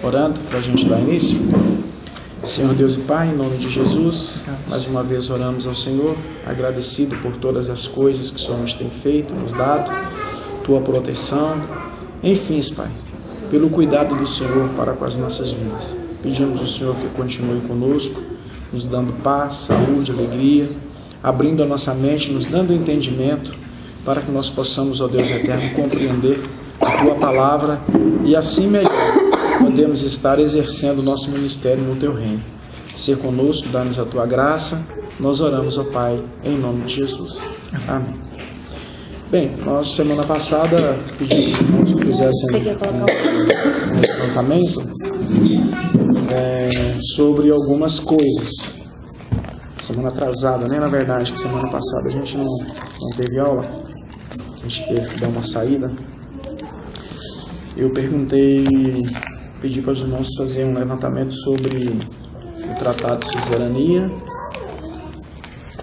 Orando para a gente dar início. Senhor Deus e Pai, em nome de Jesus, mais uma vez oramos ao Senhor, agradecido por todas as coisas que o Senhor nos tem feito, nos dado, Tua proteção, enfim, Pai, pelo cuidado do Senhor para com as nossas vidas. Pedimos ao Senhor que continue conosco, nos dando paz, saúde, alegria, abrindo a nossa mente, nos dando entendimento, para que nós possamos, ó Deus eterno, compreender a Tua palavra e assim melhor podemos estar exercendo o nosso ministério no Teu reino. Ser conosco, dá-nos a Tua graça, nós oramos, ó Pai, em nome de Jesus. Amém. Bem, nós semana passada pedimos que irmãos que fizessem um levantamento sobre algumas coisas. Semana atrasada, né? Na verdade, que semana passada a gente não teve aula, a gente teve que dar uma saída. Eu pedi para os irmãos fazerem um levantamento sobre o Tratado de Suzerania.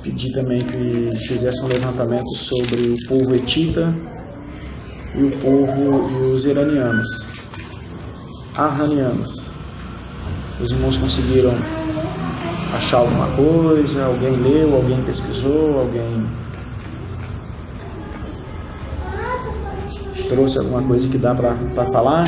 Pedi também que fizessem um levantamento sobre o povo etita e o povo e os iranianos, arranianos. Os irmãos conseguiram achar alguma coisa? Alguém leu? Alguém pesquisou? Alguém trouxe alguma coisa que dá para falar?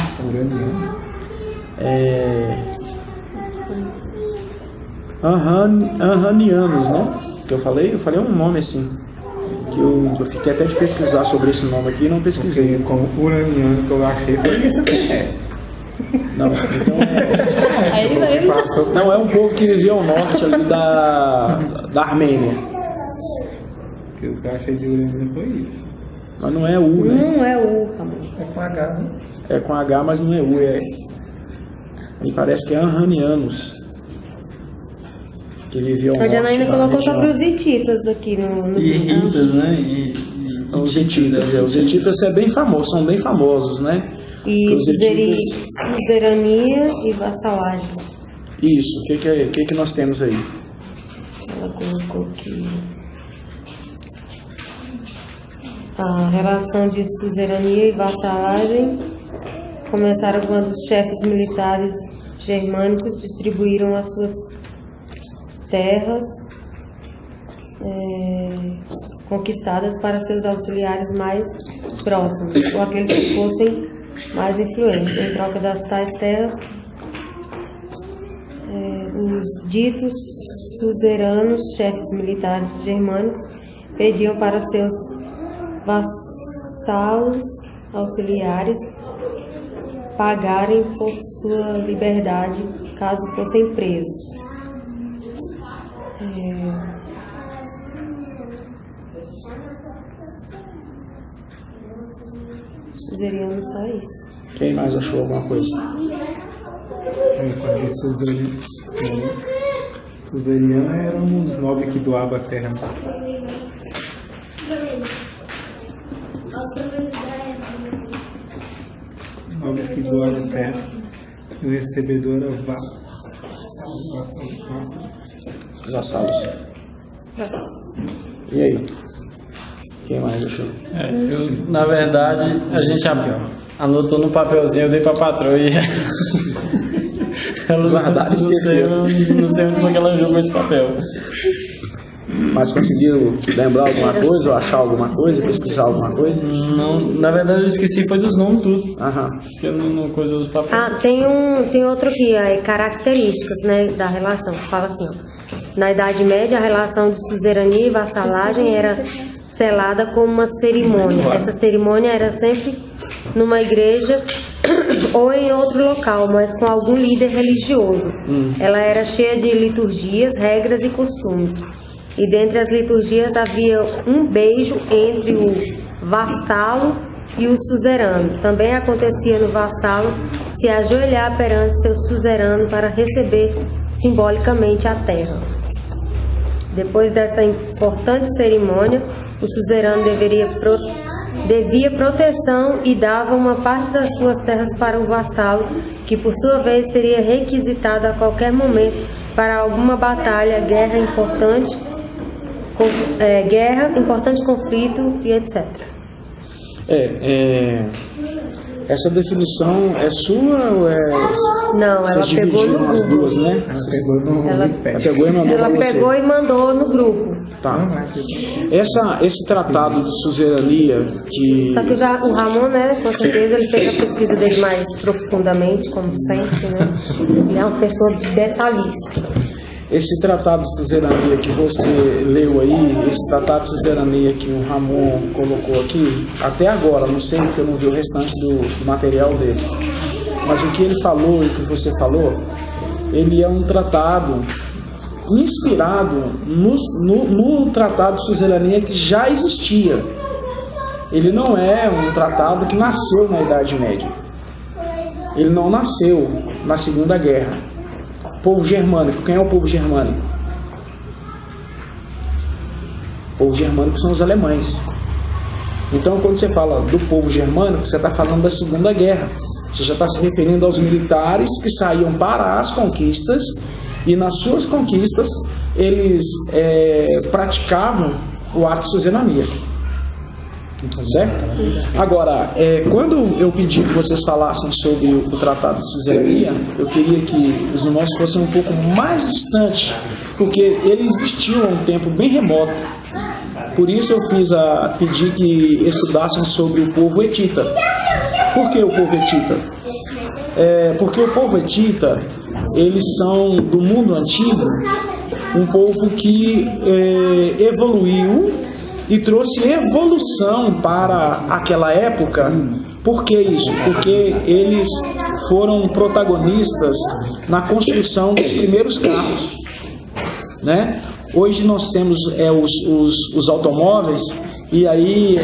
Arranianos, né? Que eu falei um nome assim, que eu fiquei até de pesquisar sobre esse nome aqui e não pesquisei. Como uranianos que eu achei foi extraterrestre. Não, então não, é um povo que vivia ao norte ali da Armênia. O que eu achei de urânio foi isso. Mas não é U, né? Não é U, amor. É com H, né? É com H, mas não é U, me parece que é arranianos. Que vivia ao norte. A Janaína colocou sobre os hititas aqui no hititas, né? Os hititas, os hititas são bem famosos, né? E suzerania e vassalagem. Isso, o que nós temos aí? Ela colocou aqui a relação de suzerania e vassalagem começaram quando os chefes militares germânicos distribuíram as suas terras conquistadas para seus auxiliares mais próximos, ou aqueles que fossem mais influentes. Em troca das tais terras, os ditos suzeranos, chefes militares germânicos, pediam para seus vassalos auxiliares pagarem por sua liberdade caso fossem presos. Suzeriano só isso. Quem mais achou alguma coisa? Suzeriano eram os nobres que doavam a terra. Nobres que doavam a terra. E o recebedor era o vassalos. E aí? Quem mais achou? Na verdade, a gente anotou no papelzinho, eu dei pra patroa e ela guardaram e esqueceu. Não sei onde foi que ela jogou esse papel. Mas conseguiram lembrar alguma coisa, ou achar alguma coisa, pesquisar alguma coisa? Não, na verdade eu esqueci foi dos nomes tudo. Aham. Porque eu não coisa dos papéis. Tem outro aqui, características, né, da relação. Fala assim, ó. Na Idade Média, a relação de suzerania e vassalagem era selada como uma cerimônia. Essa cerimônia era sempre numa igreja ou em outro local, mas com algum líder religioso. Ela era cheia de liturgias, regras e costumes. E dentre as liturgias havia um beijo entre o vassalo e o suzerano. Também acontecia no vassalo se ajoelhar perante seu suzerano para receber simbolicamente a terra. Depois dessa importante cerimônia, o suzerano devia proteção e dava uma parte das suas terras para o vassalo, que por sua vez seria requisitado a qualquer momento para alguma batalha, importante conflito e etc. Essa definição é sua ou é Não, ela Vocês pegou dividiram no as grupo. duas, né? Ela pegou no Ela- iPad. Pegou e mandou Ela pra você. pegou e mandou no grupo. Tá. Esse tratado de suzerania que... Só que já o Ramon, né, com certeza, ele fez a pesquisa dele mais profundamente, como sempre, né? Ele é uma pessoa detalhista. Esse tratado de suzerania que você leu aí, esse tratado de suzerania que o Ramon colocou aqui, até agora, não sei porque eu não vi o restante do material dele, mas o que ele falou e o que você falou, ele é um tratado inspirado no tratado de suzerania que já existia. Ele não é um tratado que nasceu na Idade Média. Ele não nasceu na Segunda Guerra. Povo germânico. Quem é o povo germânico? O povo germânico são os alemães. Então, quando você fala do povo germânico, você está falando da Segunda Guerra. Você já está se referindo aos militares que saíam para as conquistas e nas suas conquistas eles praticavam o ato de suzerania. Certo? Agora, quando eu pedi que vocês falassem sobre o tratado de suzerania, eu queria que os irmãos fossem um pouco mais distantes, porque ele existiu há um tempo bem remoto. Por isso eu pedi que estudassem sobre o povo etita. Por que o povo etita? Porque o povo etita, eles são do mundo antigo, um povo que evoluiu e trouxe evolução para aquela época. Por que isso? Porque eles foram protagonistas na construção dos primeiros carros, né? Hoje nós temos os automóveis, e aí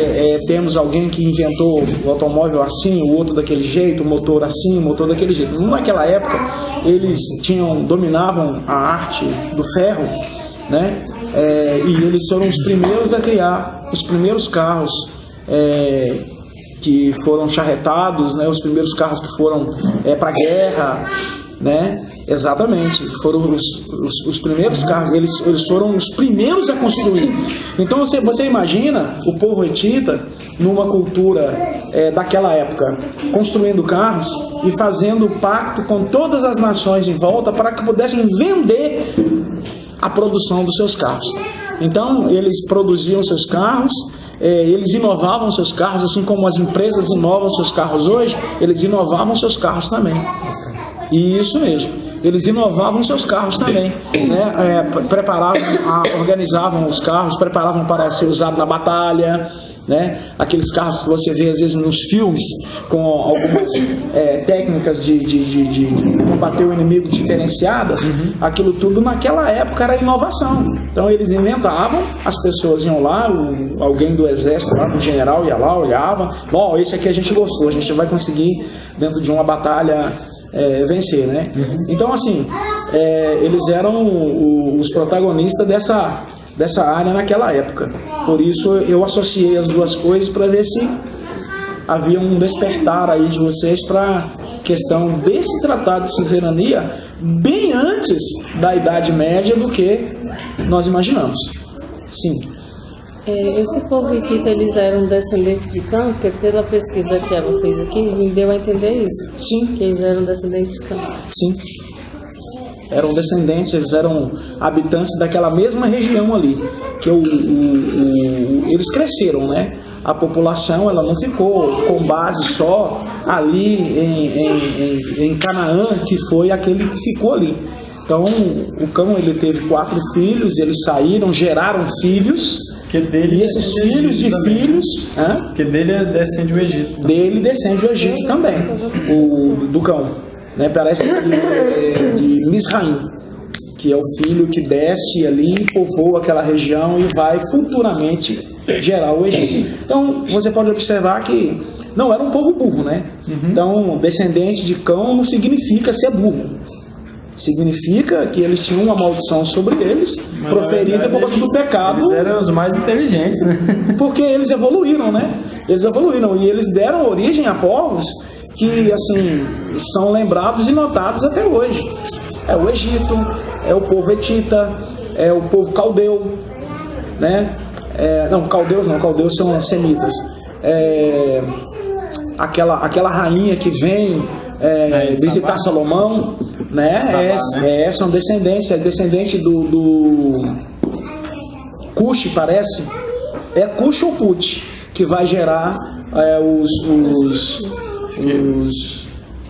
temos alguém que inventou o automóvel assim, o outro daquele jeito, o motor assim, o motor daquele jeito. Naquela época eles dominavam a arte do ferro, né? E eles foram os primeiros a criar os primeiros carros que foram charretados, né? Os primeiros carros que foram para a guerra, né? Exatamente, foram os primeiros carros, eles foram os primeiros a construir. Então você imagina o povo etita numa cultura daquela época, construindo carros e fazendo pacto com todas as nações em volta para que pudessem vender a produção dos seus carros. Então eles produziam seus carros, eles inovavam seus carros, assim como as empresas inovam seus carros hoje, eles inovavam seus carros também. E isso mesmo, eles inovavam seus carros também, né? Organizavam os carros, preparavam para ser usado na batalha, né? Aqueles carros que você vê às vezes nos filmes com algumas técnicas de combater o inimigo diferenciadas. Aquilo tudo naquela época era inovação. Então eles inventavam, as pessoas iam lá, alguém do exército, lá, o general ia lá, olhava, bom, esse aqui a gente gostou, a gente vai conseguir dentro de uma batalha vencer, né? Então assim, eles eram os protagonistas dessa área naquela época. Por isso eu associei as duas coisas para ver se havia um despertar aí de vocês para a questão desse tratado de suzerania bem antes da Idade Média do que nós imaginamos. Sim. Esse povo etita, eles eram descendentes de Cã, porque pela pesquisa que ela fez aqui, me deu a entender isso. Sim. Que eles eram descendentes de Cã. Sim. Eram descendentes, eles eram habitantes daquela mesma região ali, que eles cresceram, né? A população, ela não ficou com base só ali em Canaã, que foi aquele que ficou ali. Então, o Cão, ele teve 4 filhos, eles saíram, geraram filhos, e esses filhos de filhos... Porque dele descende o Egito. Dele descende o Egito também, do Cão. Né? Parece de Misraim, que é o filho que desce ali, povoa aquela região e vai futuramente gerar o Egito. Então, você pode observar que não era um povo burro, né? Então, descendente de Cão não significa ser burro. Significa que eles tinham uma maldição sobre eles, proferida por causa do pecado. Eles eram os mais inteligentes, né? Porque eles evoluíram, né? Eles evoluíram e eles deram origem a povos que, assim, são lembrados e notados até hoje. É o Egito, é o povo etita, é o povo caldeu, né? Caldeus são semitas. Aquela rainha que vem visitar Salomão, né? São descendentes, descendente do Cush, parece. É Cush ou Put que vai gerar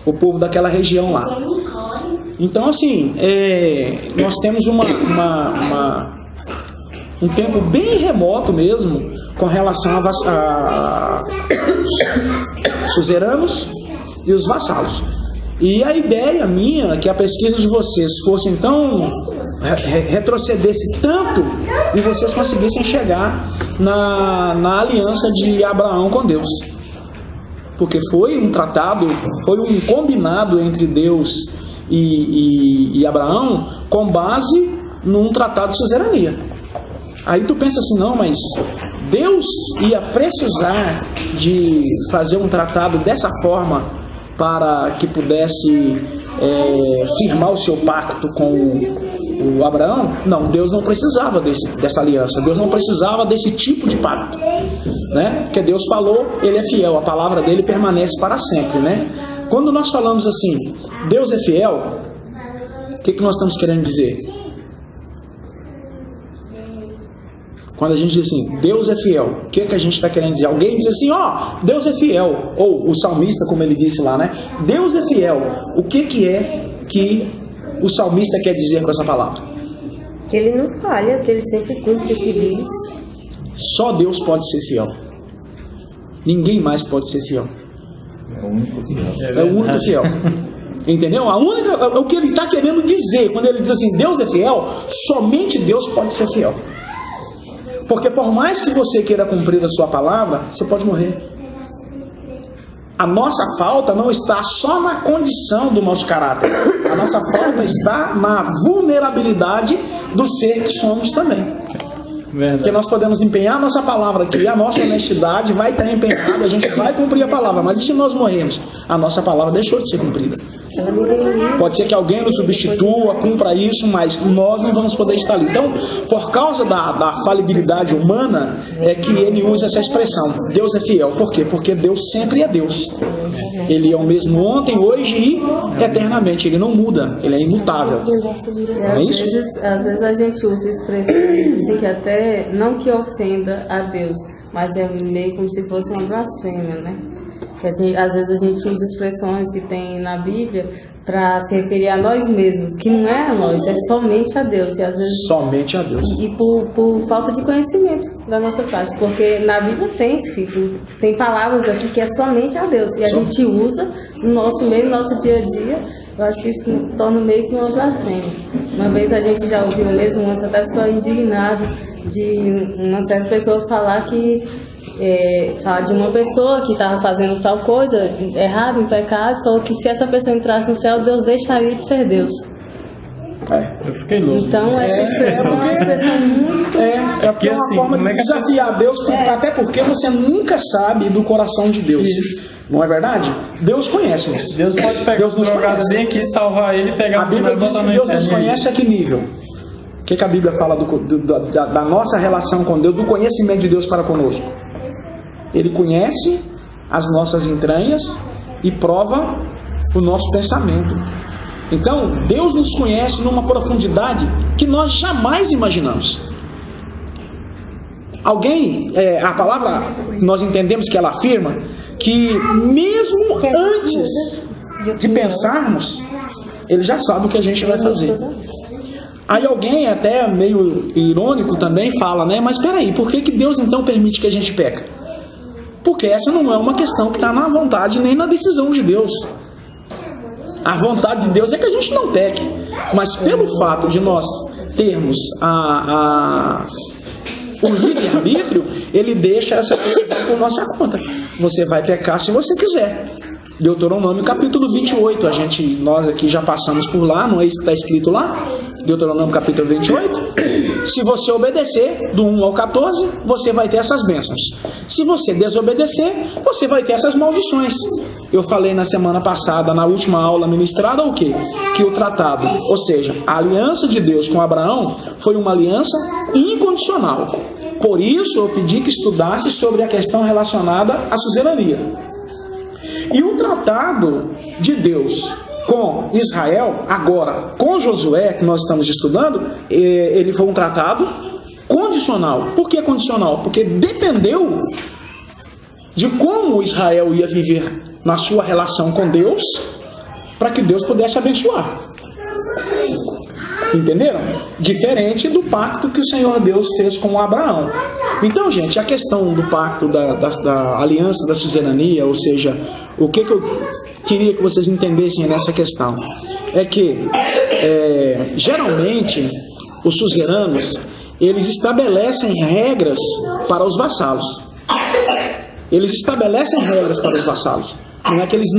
o povo daquela região lá. Então, assim, nós temos um tempo bem remoto mesmo com relação a suzeranos e os vassalos. E a ideia minha é que a pesquisa de vocês fosse então retrocedesse tanto e vocês conseguissem chegar na aliança de Abraão com Deus. Porque foi um tratado, foi um combinado entre Deus e Abraão com base num tratado de suzerania. Aí tu pensa assim, não, mas Deus ia precisar de fazer um tratado dessa forma para que pudesse firmar o seu pacto com o Abraão? Não, Deus não precisava dessa aliança, Deus não precisava desse tipo de pacto, né? Porque Deus falou, Ele é fiel, a palavra dele permanece para sempre, né? Quando nós falamos assim, Deus é fiel, o que nós estamos querendo dizer? Quando a gente diz assim, Deus é fiel, o que a gente está querendo dizer? Alguém diz assim, Deus é fiel. Ou o salmista, como ele disse lá, né? Deus é fiel. O que é que o salmista quer dizer com essa palavra? Que ele não falha, que ele sempre cumpre o que diz. Só Deus pode ser fiel. Ninguém mais pode ser fiel. É o único fiel. É o único fiel. Entendeu? O que ele está querendo dizer, quando ele diz assim, Deus é fiel, somente Deus pode ser fiel. Porque por mais que você queira cumprir a sua palavra, você pode morrer. A nossa falta não está só na condição do nosso caráter. A nossa falta está na vulnerabilidade do ser que somos também. Verdade. Porque nós podemos empenhar a nossa palavra aqui, a nossa honestidade vai estar empenhada, a gente vai cumprir a palavra. Mas e se nós morrermos? A nossa palavra deixou de ser cumprida. Pode ser que alguém nos substitua, cumpra isso, mas nós não vamos poder estar ali. Então, por causa da falibilidade humana, é que ele usa essa expressão, Deus é fiel. Por quê? Porque Deus sempre é Deus. Ele é o mesmo ontem, hoje e eternamente. Ele não muda, ele é imutável. Não é isso? Às vezes a gente usa expressões assim, que até, não que ofenda a Deus, mas é meio como se fosse uma blasfêmia, né? Que às vezes a gente usa expressões que tem na Bíblia para se referir a nós mesmos, que não é a nós, é somente a Deus. E às vezes, somente a Deus. E por falta de conhecimento da nossa parte, porque na Bíblia tem escrito, tem palavras aqui que é somente a Deus, e a gente usa no nosso meio, no nosso dia a dia. Eu acho que isso torna meio que uma blasfêmia. Uma vez a gente já ouviu mesmo, antes até ficou indignado de uma certa pessoa falar de uma pessoa que estava fazendo tal coisa errado, um pecado, falou que se essa pessoa entrasse no céu, Deus deixaria de ser Deus. Eu fiquei louco. Então é uma expressão muito... porque é uma forma de desafiar Deus, até porque você nunca sabe do coração de Deus. Não é verdade? Deus conhece-nos. Deus pode pegar Deus nos drogado bem aqui, salvar ele e pegar a Bíblia diz que Deus nos conhece a que nível? O que a Bíblia fala da nossa relação com Deus, do conhecimento de Deus para conosco? Ele conhece as nossas entranhas e prova o nosso pensamento. Então, Deus nos conhece numa profundidade que nós jamais imaginamos. A palavra, nós entendemos que ela afirma que mesmo antes de pensarmos, Ele já sabe o que a gente vai fazer. Aí alguém, até meio irônico também, fala, né? Mas peraí, por que Deus então permite que a gente peque? Porque essa não é uma questão que está na vontade nem na decisão de Deus. A vontade de Deus é que a gente não peque. Mas pelo fato de nós termos o livre-arbítrio, Ele deixa essa decisão por nossa conta. Você vai pecar se você quiser. Deuteronômio capítulo 28, nós aqui já passamos por lá, não é isso que está escrito lá? Deuteronômio capítulo 28. Se você obedecer, do 1 ao 14, você vai ter essas bênçãos. Se você desobedecer, você vai ter essas maldições. Eu falei na semana passada, na última aula ministrada, o quê? Que o tratado, ou seja, a aliança de Deus com Abraão foi uma aliança incondicional. Por isso eu pedi que estudasse sobre a questão relacionada à suzerania. E o tratado de Deus com Israel, agora com Josué, que nós estamos estudando, ele foi um tratado condicional. Por que condicional? Porque dependeu de como Israel ia viver na sua relação com Deus, para que Deus pudesse abençoar. Entenderam? Diferente do pacto que o Senhor Deus fez com Abraão. Então, gente, a questão do pacto, da aliança da suzerania, ou seja, o que eu queria que vocês entendessem nessa questão, é que, geralmente, os suzeranos, eles estabelecem regras para os vassalos. Eles estabelecem regras para os vassalos. Não é que eles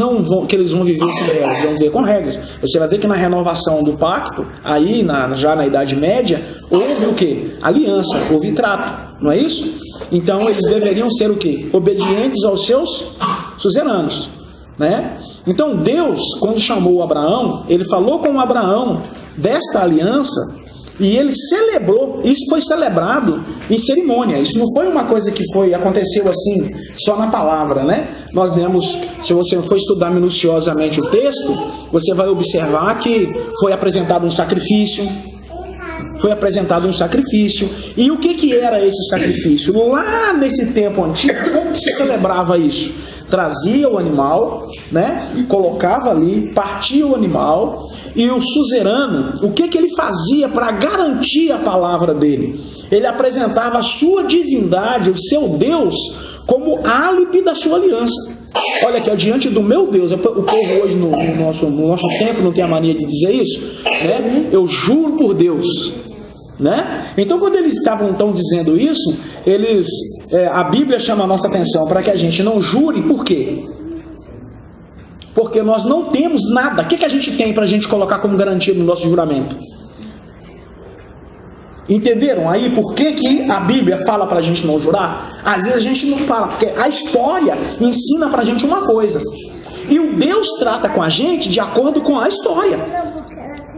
vão viver sem regras, vão viver com regras. Você vai ver que na renovação do pacto, aí já na Idade Média, houve o quê? Aliança, houve trato, não é isso? Então eles deveriam ser o quê? Obedientes aos seus suzeranos, né? Então Deus, quando chamou Abraão, ele falou com Abraão desta aliança. E ele celebrou, isso foi celebrado em cerimônia. Isso não foi uma coisa que aconteceu assim, só na palavra, né? Nós vemos, se você for estudar minuciosamente o texto, você vai observar que foi apresentado um sacrifício. Foi apresentado um sacrifício. E o que era esse sacrifício? Lá nesse tempo antigo, como se celebrava isso? Trazia o animal, né? Colocava ali, partia o animal, e o suzerano, o que ele fazia para garantir a palavra dele? Ele apresentava a sua divindade, o seu Deus, como álibi da sua aliança. Olha aqui, diante do meu Deus, o povo hoje no nosso tempo não tem a mania de dizer isso, né? Eu juro por Deus, né? Então, quando eles estão dizendo isso, a Bíblia chama a nossa atenção para que a gente não jure. Por quê? Porque nós não temos nada. O que a gente tem para a gente colocar como garantia no nosso juramento? Entenderam aí por que a Bíblia fala para a gente não jurar? Às vezes a gente não fala, porque a história ensina para a gente uma coisa. E o Deus trata com a gente de acordo com a história.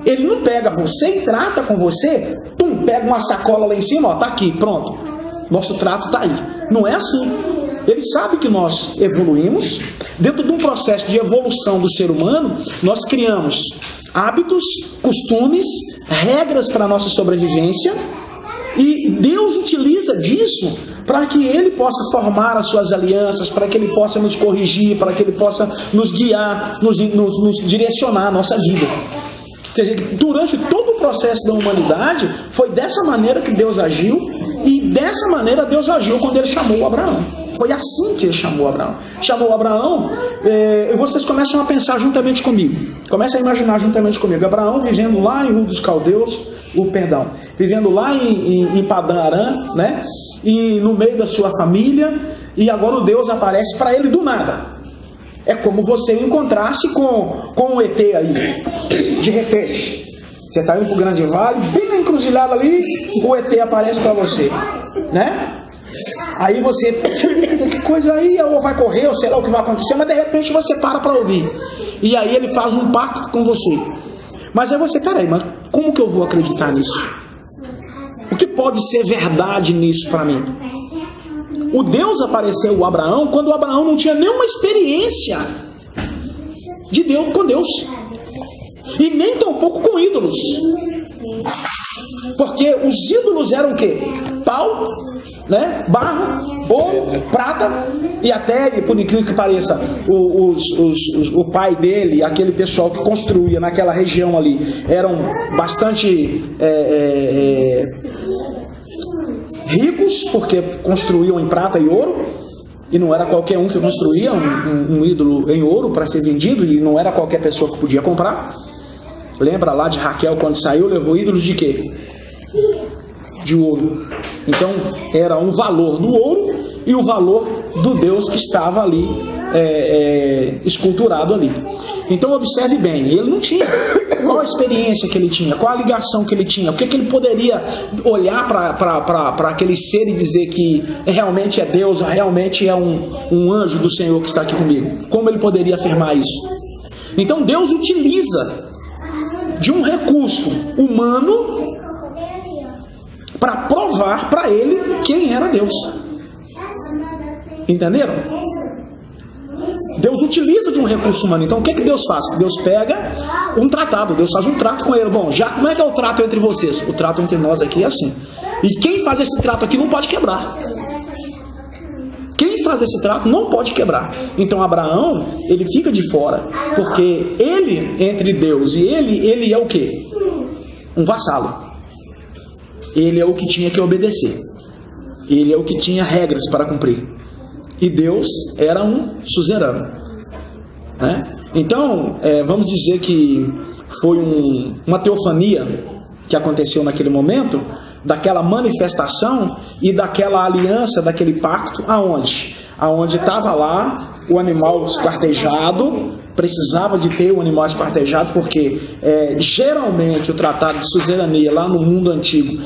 Ele não pega você e trata com você, pega uma sacola lá em cima, ó, tá aqui, pronto. Nosso trato tá aí. Não é assim. Ele sabe que nós evoluímos. Dentro de um processo de evolução do ser humano, nós criamos hábitos, costumes, regras para a nossa sobrevivência. E Deus utiliza disso para que Ele possa formar as suas alianças, para que Ele possa nos corrigir, para que Ele possa nos guiar, nos direcionar a nossa vida. Quer dizer, durante todo o processo da humanidade, foi dessa maneira que Deus agiu, e dessa maneira Deus agiu quando Ele chamou Abraão. Foi assim que Ele chamou Abraão. Chamou Abraão, e vocês começam a pensar juntamente comigo. Comecem a imaginar juntamente comigo. Abraão vivendo lá em Ur dos Caldeus, vivendo lá em Padã Arã, né? E no meio da sua família, e agora o Deus aparece para ele do nada. É como você encontrasse com o ET aí, de repente. Você está indo para o Grande Vale, bem na encruzilhada ali, o ET aparece para você, né? Aí você, que coisa aí, ou vai correr, ou sei lá o que vai acontecer, mas de repente você para ouvir. E aí ele faz um pacto com você. Mas aí você, peraí, mas como que eu vou acreditar nisso? O que pode ser verdade nisso para mim? O Deus apareceu a Abraão quando o Abraão não tinha nenhuma experiência de Deus com Deus. E nem tampouco com ídolos. Porque os ídolos eram o quê? Pau, né? Barro, ouro, prata. E até, por incrível que pareça, o pai dele, aquele pessoal que construía naquela região ali, eram bastante ricos, porque construíam em prata e ouro, e não era qualquer um que construía um ídolo em ouro para ser vendido, e não era qualquer pessoa que podia comprar. Lembra lá de Raquel, quando saiu, levou ídolos de quê? De ouro. Então era um valor do ouro e o valor do Deus que estava ali esculturado ali. Então observe bem, ele não tinha qual a experiência que ele tinha, qual a ligação que ele tinha, o que ele poderia olhar para aquele ser e dizer que realmente é Deus, realmente é um anjo do Senhor que está aqui comigo. Como ele poderia afirmar isso? Então Deus utiliza de um recurso humano para provar para ele quem era Deus. Entenderam? Deus utiliza de um recurso humano. Então o que Deus faz? Deus pega um tratado, Deus faz um trato com ele. Bom, já como é que é o trato entre vocês? O trato entre nós aqui é assim. E quem faz esse trato aqui não pode quebrar. Quem faz esse trato não pode quebrar. Então Abraão, ele fica de fora, porque ele, entre Deus e ele é o quê? Um vassalo. Ele é o que tinha que obedecer. Ele é o que tinha regras para cumprir. E Deus era um suzerano, né? Então, vamos dizer que foi uma teofania que aconteceu naquele momento, daquela manifestação e daquela aliança, daquele pacto, aonde? Aonde estava lá o animal esquartejado, precisava de ter o animal esquartejado, porque geralmente o tratado de suzerania lá no mundo antigo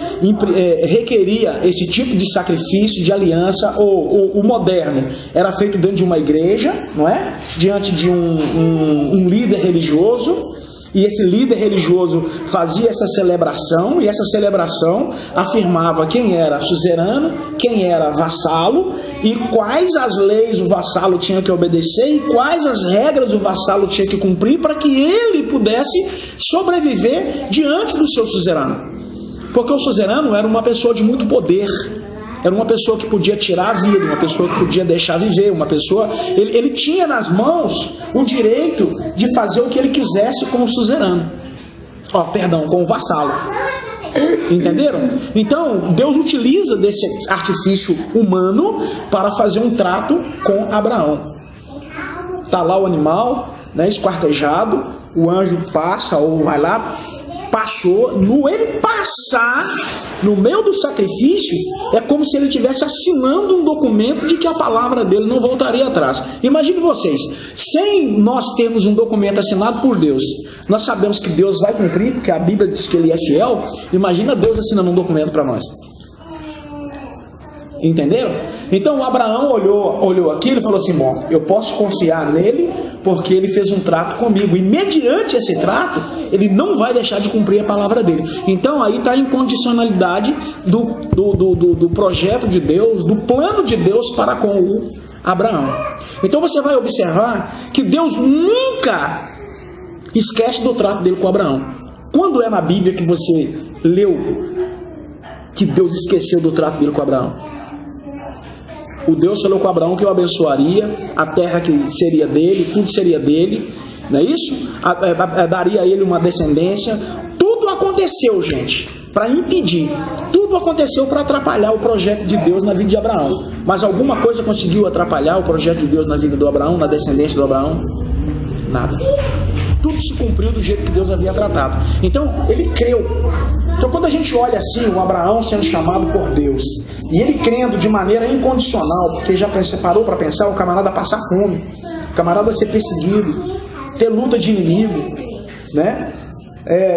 requeria esse tipo de sacrifício, de aliança. O moderno era feito dentro de uma igreja, não é? Diante de um líder religioso. E esse líder religioso fazia essa celebração, e essa celebração afirmava quem era suzerano, quem era vassalo, e quais as leis o vassalo tinha que obedecer, e quais as regras o vassalo tinha que cumprir para que ele pudesse sobreviver diante do seu suzerano. Porque o suzerano era uma pessoa de muito poder, era uma pessoa que podia tirar a vida, uma pessoa que podia deixar viver, uma pessoa... Ele tinha nas mãos o direito de fazer o que ele quisesse com o suzerano. Com o vassalo. Entenderam? Então, Deus utiliza desse artifício humano para fazer um trato com Abraão. Está lá o animal, né, esquartejado, o anjo passa ou vai lá... Passou, ele passar no meio do sacrifício, é como se ele estivesse assinando um documento de que a palavra dele não voltaria atrás. Imagine vocês, sem nós termos um documento assinado por Deus, nós sabemos que Deus vai cumprir, porque a Bíblia diz que ele é fiel. Imagina Deus assinando um documento para nós. Entenderam? Então Abraão olhou aquilo e falou assim: bom, eu posso confiar nele porque ele fez um trato comigo, e mediante esse trato ele não vai deixar de cumprir a palavra dele. Então aí está a incondicionalidade do projeto de Deus, do plano de Deus para com o Abraão. Então você vai observar que Deus nunca esquece do trato dele com Abraão. Quando é na Bíblia que você leu que Deus esqueceu do trato dele com Abraão? O Deus falou com Abraão que o abençoaria, a terra que seria dele, tudo seria dele, não é isso? Daria a ele uma descendência. Tudo aconteceu, gente, para impedir. Tudo aconteceu para atrapalhar o projeto de Deus na vida de Abraão. Mas alguma coisa conseguiu atrapalhar o projeto de Deus na vida do Abraão, na descendência do Abraão? Nada. Tudo se cumpriu do jeito que Deus havia tratado. Então, ele creu. Então, quando a gente olha assim, o Abraão sendo chamado por Deus, e ele crendo de maneira incondicional, porque já parou para pensar, o camarada passar fome, o camarada ser perseguido, ter luta de inimigo, né?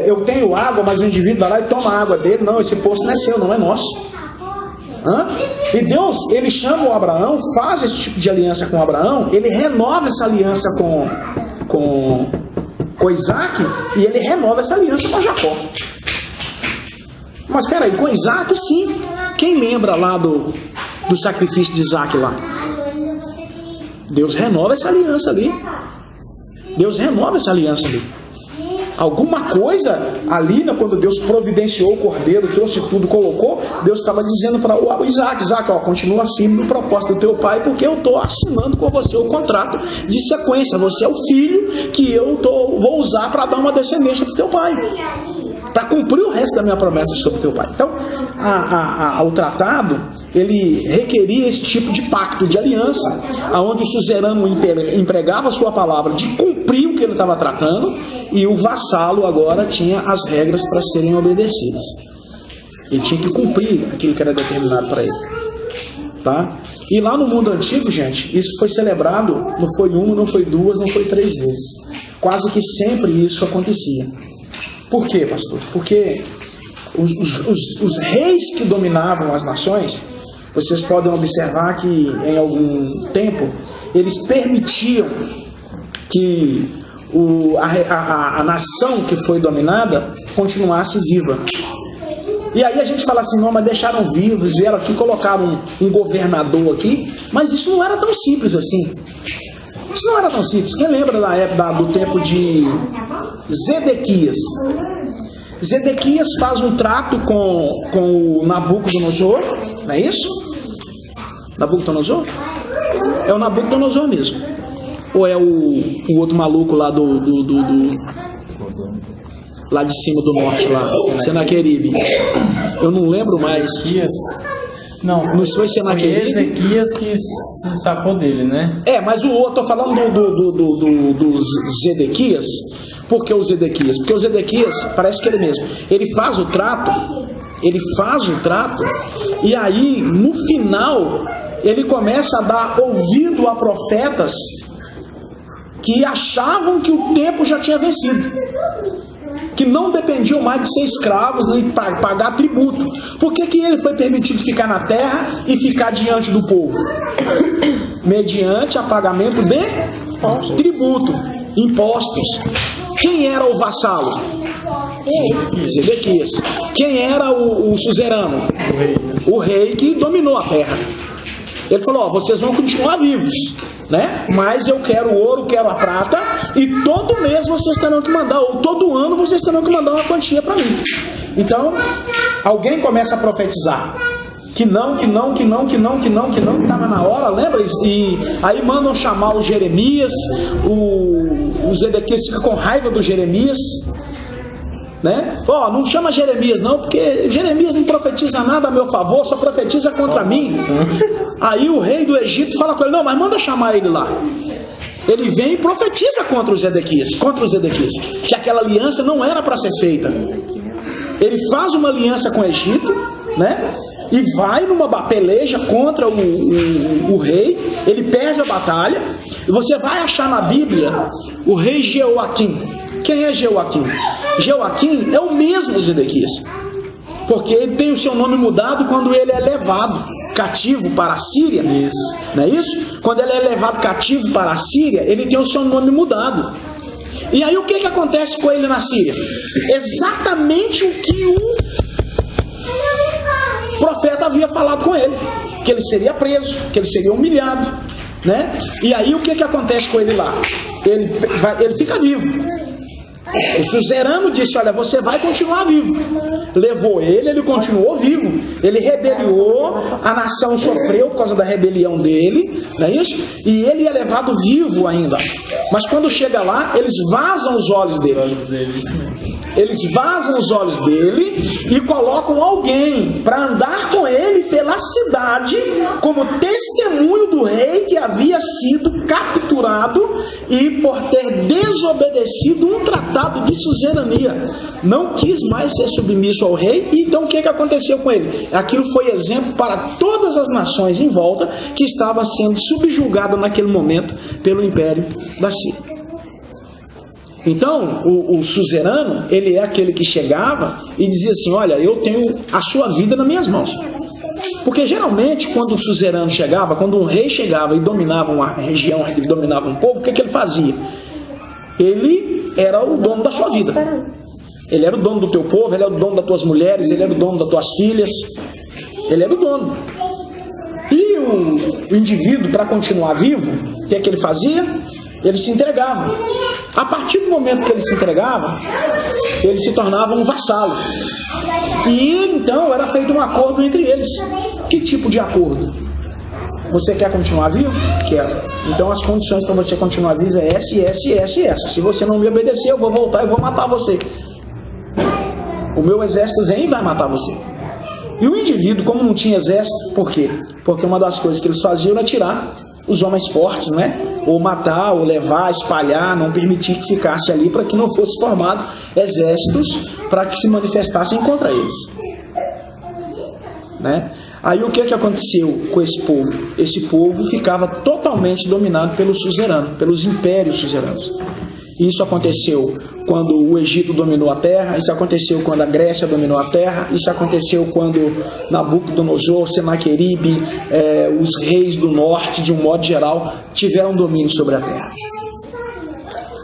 Eu tenho água, mas o indivíduo vai lá e toma a água dele. Não, esse poço não é seu, não é nosso. E Deus, ele chama o Abraão, faz esse tipo de aliança com o Abraão, ele renova essa aliança com Isaac, e ele renova essa aliança com Jacó. Mas espera aí, com Isaac sim. Quem lembra lá do sacrifício de Isaac lá? Deus renova essa aliança ali. Deus renova essa aliança ali. Alguma coisa ali, quando Deus providenciou o cordeiro, trouxe tudo, colocou, Deus estava dizendo para o Isaac: continua firme no propósito do teu pai, porque eu estou assinando com você o contrato de sequência. Você é o filho que eu vou usar para dar uma descendência para o teu pai, para cumprir o resto da minha promessa sobre o teu pai. Então, o tratado, ele requeria esse tipo de pacto, de aliança, onde o suzerano empregava a sua palavra de cumprir o que ele estava tratando, e o vassalo agora tinha as regras para serem obedecidas. Ele tinha que cumprir aquilo que era determinado para ele. Tá? E lá no mundo antigo, gente, isso foi celebrado, não foi uma, não foi duas, não foi 3 vezes. Quase que sempre isso acontecia. Por quê, pastor? Porque os reis que dominavam as nações, vocês podem observar que em algum tempo eles permitiam que a nação que foi dominada continuasse viva. E aí a gente fala assim: não, mas deixaram vivos, vieram aqui, colocaram um governador aqui. Mas isso não era tão simples assim. Isso não era tão simples. Quem lembra da época do tempo de Zedequias? Zedequias faz um trato com o Nabucodonosor, não é isso? Nabucodonosor? É o Nabucodonosor mesmo. Ou é o outro maluco lá lá de cima do norte, lá, Senaqueribe? Eu não lembro mais. Não foi Senaqueribe. Ezequias que se sacou dele, né? Mas o outro, tô falando do Zedequias. Por que o Zedequias? Porque o Zedequias, parece que ele mesmo, ele faz o trato, e aí, no final, ele começa a dar ouvido a profetas que achavam que o tempo já tinha vencido, que não dependiam mais de ser escravos nem pagar tributo. Por que ele foi permitido ficar na terra e ficar diante do povo? Mediante a pagamento de tributo, impostos. Quem era o vassalo? Zedequias. Quem era o suzerano? O rei que dominou a terra. Ele falou, vocês vão continuar vivos, né? Mas eu quero o ouro, quero a prata, e todo mês vocês terão que mandar, ou todo ano vocês terão que mandar uma quantia para mim. Então, alguém começa a profetizar que não estava na hora, lembra? E aí mandam chamar o Jeremias, o Zedequias fica com raiva do Jeremias, né? Não chama Jeremias não, porque Jeremias não profetiza nada a meu favor, só profetiza contra mim. Aí o rei do Egito fala com ele, não, mas manda chamar ele lá. Ele vem e profetiza contra os Zedequias, que aquela aliança não era para ser feita. Ele faz uma aliança com o Egito, né? E vai numa peleja contra o rei, ele perde a batalha, e você vai achar na Bíblia o rei Jeoaquim. Quem é Jeoaquim? Jeoaquim é o mesmo Zedequias, porque ele tem o seu nome mudado quando ele é levado cativo para a Síria. Isso. Não é isso? Quando ele é levado cativo para a Síria, ele tem o seu nome mudado. E aí o que acontece com ele na Síria? Exatamente o que o profeta havia falado com ele, que ele seria preso, que ele seria humilhado, né? E aí o que acontece com ele lá? Ele fica vivo. O suzerano disse, olha, você vai continuar vivo. Levou ele continuou vivo. Ele rebeliou, a nação sofreu por causa da rebelião dele, não é isso? E ele é levado vivo ainda. Mas quando chega lá, eles vazam os olhos dele. Eles vazam os olhos dele e colocam alguém para andar com ele pela cidade como testemunho do rei que havia sido capturado e por ter desobedecido um tratado de suzerania. Não quis mais ser submisso ao rei. E então o que aconteceu com ele? Aquilo foi exemplo para todas as nações em volta que estavam sendo subjugadas naquele momento pelo império da Síria. Então, o suzerano, ele é aquele que chegava e dizia assim, olha, eu tenho a sua vida nas minhas mãos. Porque geralmente, quando o suzerano chegava, quando um rei chegava e dominava uma região, ele dominava um povo, o que ele fazia? Ele era o dono da sua vida. Ele era o dono do teu povo, ele era o dono das tuas mulheres, ele era o dono das tuas filhas. Ele era o dono. E o indivíduo, para continuar vivo, o que ele fazia? Ele se entregava. A partir do momento que ele se entregava, ele se tornava um vassalo. E então era feito um acordo entre eles. Que tipo de acordo? Você quer continuar vivo? Quero. Então as condições para você continuar vivo é essa, essa e essa e essa. Se você não me obedecer, eu vou voltar e vou matar você. O meu exército vem e vai matar você. E o indivíduo, como não tinha exército, por quê? Porque uma das coisas que eles faziam era tirar os homens fortes, né? Ou matar, ou levar, espalhar, não permitir que ficasse ali para que não fosse formado exércitos para que se manifestassem contra eles, né? Aí o que aconteceu com esse povo? Esse povo ficava totalmente dominado pelo suzerano, pelos impérios suzeranos. Isso aconteceu quando o Egito dominou a terra, isso aconteceu quando a Grécia dominou a terra, isso aconteceu quando Nabucodonosor, Senaqueribe, os reis do norte, de um modo geral, tiveram domínio sobre a terra.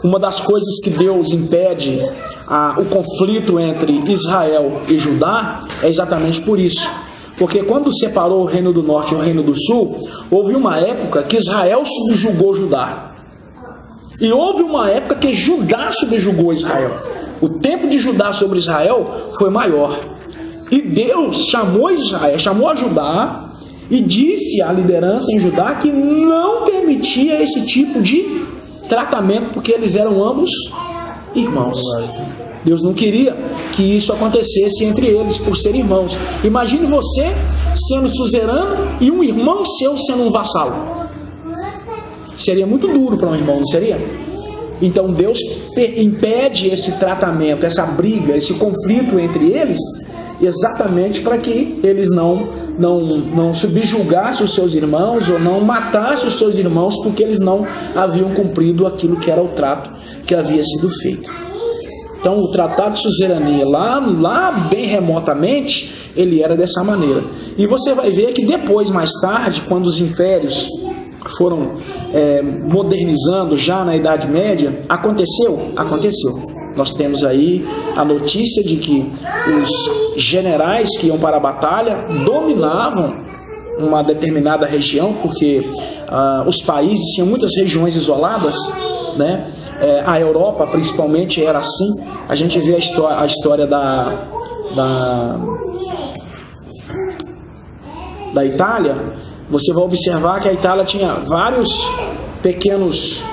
Uma das coisas que Deus impede o conflito entre Israel e Judá é exatamente por isso. Porque quando separou o reino do norte e o reino do sul, houve uma época que Israel subjugou Judá. E houve uma época que Judá subjugou Israel. O tempo de Judá sobre Israel foi maior. E Deus chamou Israel, chamou a Judá e disse à liderança em Judá que não permitia esse tipo de tratamento, porque eles eram ambos irmãos. Deus não queria que isso acontecesse entre eles por serem irmãos. Imagine você sendo suzerano e um irmão seu sendo um vassalo. Seria muito duro para um irmão, não seria? Então Deus impede esse tratamento, essa briga, esse conflito entre eles, exatamente para que eles não subjugassem os seus irmãos ou não matassem os seus irmãos porque eles não haviam cumprido aquilo que era o trato que havia sido feito. Então o tratado de suzerania lá bem remotamente, ele era dessa maneira. E você vai ver que depois, mais tarde, quando os impérios foram modernizando já na Idade Média, aconteceu. Nós temos aí a notícia de que os generais que iam para a batalha dominavam uma determinada região, porque os países tinham muitas regiões isoladas, né? A Europa principalmente era assim. A gente vê a história da Itália. Você vai observar que a Itália tinha vários pequenos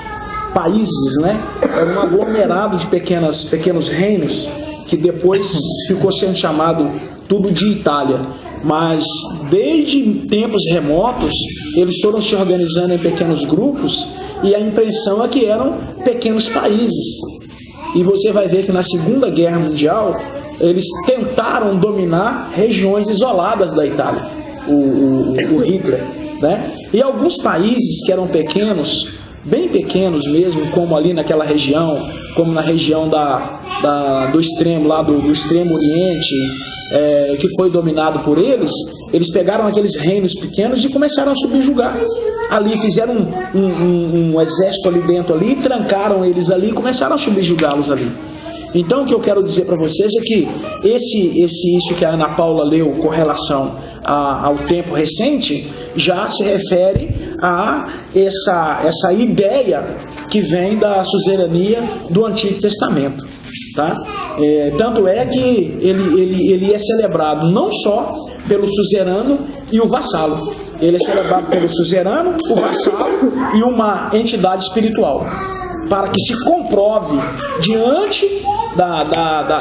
países, né? Era um aglomerado de pequenos reinos que depois ficou sendo chamado tudo de Itália. Mas desde tempos remotos eles foram se organizando em pequenos grupos e a impressão é que eram pequenos países. E você vai ver que na Segunda Guerra Mundial eles tentaram dominar regiões isoladas da Itália. O Hitler, né? E alguns países que eram pequenos, bem pequenos mesmo, como ali naquela região, como na região do extremo lá do Extremo Oriente, que foi dominado por eles pegaram aqueles reinos pequenos e começaram a subjugar. Ali fizeram um exército ali dentro ali, trancaram eles ali e começaram a subjugá-los ali. Então o que eu quero dizer para vocês é que isso que a Ana Paula leu com relação ao tempo recente já se refere a essa ideia que vem da suzerania do Antigo Testamento, tá? Tanto é que ele é celebrado não só pelo suzerano e o vassalo, ele é celebrado pelo suzerano, o vassalo e uma entidade espiritual, para que se comprove diante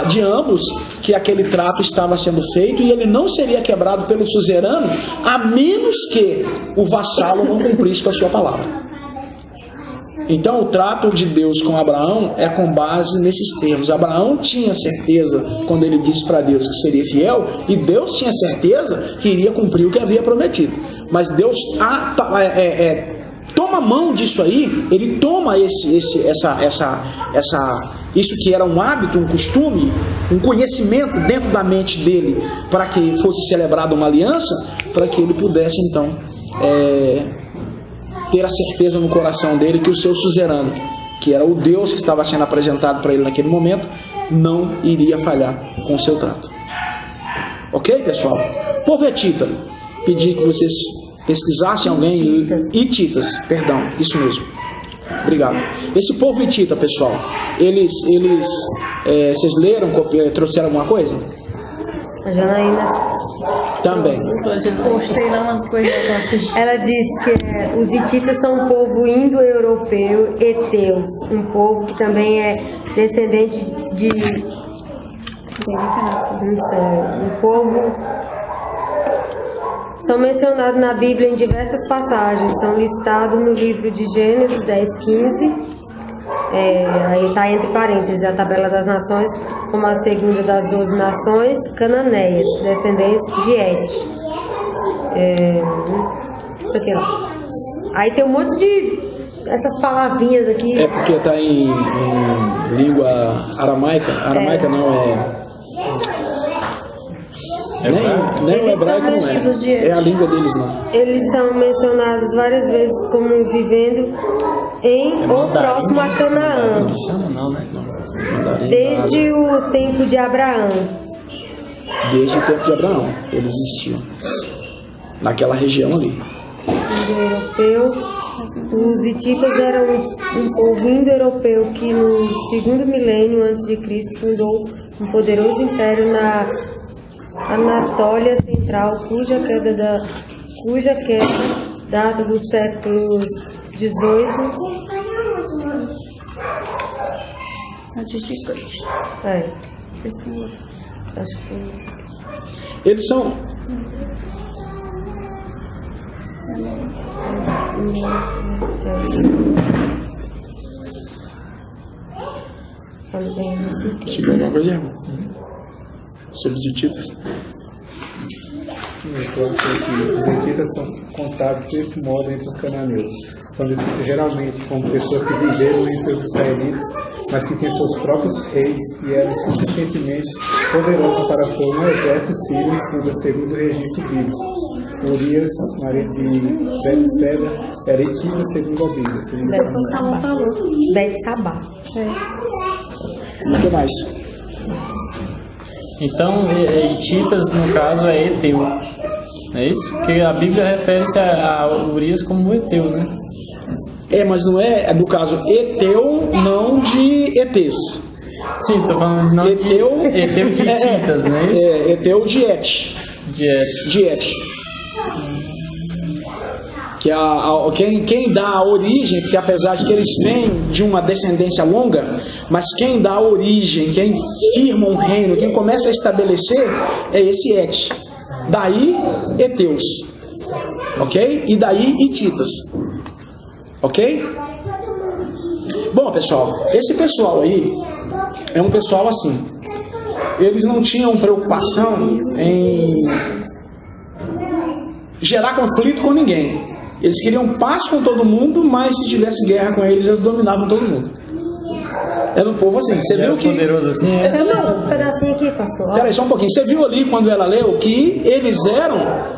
de ambos que aquele trato estava sendo feito e ele não seria quebrado pelo suzerano a menos que o vassalo não cumprisse com a sua palavra. Então o trato de Deus com Abraão é com base nesses termos. Abraão tinha certeza quando ele disse para Deus que seria fiel, e Deus tinha certeza que iria cumprir o que havia prometido. Mas Deus toma mão disso aí, ele toma isso que era um hábito, um costume, um conhecimento dentro da mente dele, para que fosse celebrada uma aliança, para que ele pudesse então ter a certeza no coração dele que o seu suzerano, que era o Deus que estava sendo apresentado para ele naquele momento, não iria falhar com o seu trato. Ok, pessoal? Povo hitita, pedi que vocês pesquisassem alguém, hititas, perdão, isso mesmo. Obrigado. Esse povo hitita, pessoal, vocês leram, trouxeram alguma coisa? A Janaína também. Postei lá umas coisas. Ela diz que os hititas são um povo indo-europeu, heteus, um povo que também é descendente de um povo. São mencionados na Bíblia em diversas passagens, são listados no livro de Gênesis 10:15. Aí está entre parênteses a tabela das nações, como a segunda das 12 nações cananeias, descendentes de Et. Isso aqui, ó. Aí tem um monte de essas palavrinhas aqui. É porque está em língua aramaica. Aramaica não é. Nem o hebraico não é. É a língua deles não. Eles são mencionados várias vezes como vivendo em ou próximo a Canaã. Desde o tempo de Abraão. Desde o tempo de Abraão, eles existiam. Naquela região ali. Europeu. Os hititas eram um povo indo-europeu que no segundo milênio antes de Cristo fundou um poderoso império na Anatólia Central, cuja queda data do século XVIII. Acho que Eles são... Chegou alguma coisa, irmão? Sobre os hititas? Os hititas são contados desse modo entre os cananeus. São descritos geralmente como pessoas que viveram entre os israelitas, mas que têm seus próprios reis e eram suficientemente poderosos para pôr um exército sírio, segundo o registro bíblico. Urias, marido de Betseba, era hitita segundo a Bíblia. Betsabá. O que mais? Então, hititas, no caso, é Eteu. É isso? Porque a Bíblia refere-se a Urias como Eteu, né? Mas não é no caso Eteu, não de ETs. Sim, tô falando não Eteu de hititas, né? Eteu de Et. De Et. Que quem dá a origem, porque apesar de que eles vêm de uma descendência longa, mas quem dá a origem, quem firma um reino, quem começa a estabelecer é esse Et. Daí Eteus, ok? E daí hititas, ok? Bom, pessoal, esse pessoal aí é um pessoal assim, eles não tinham preocupação em gerar conflito com ninguém. Eles queriam paz com todo mundo, mas se tivesse guerra com eles dominavam todo mundo. Era um povo assim. Você viu que... poderoso assim? Um pedacinho aqui, pastor. Peraí, só um pouquinho. Você viu ali, quando ela leu, que eles eram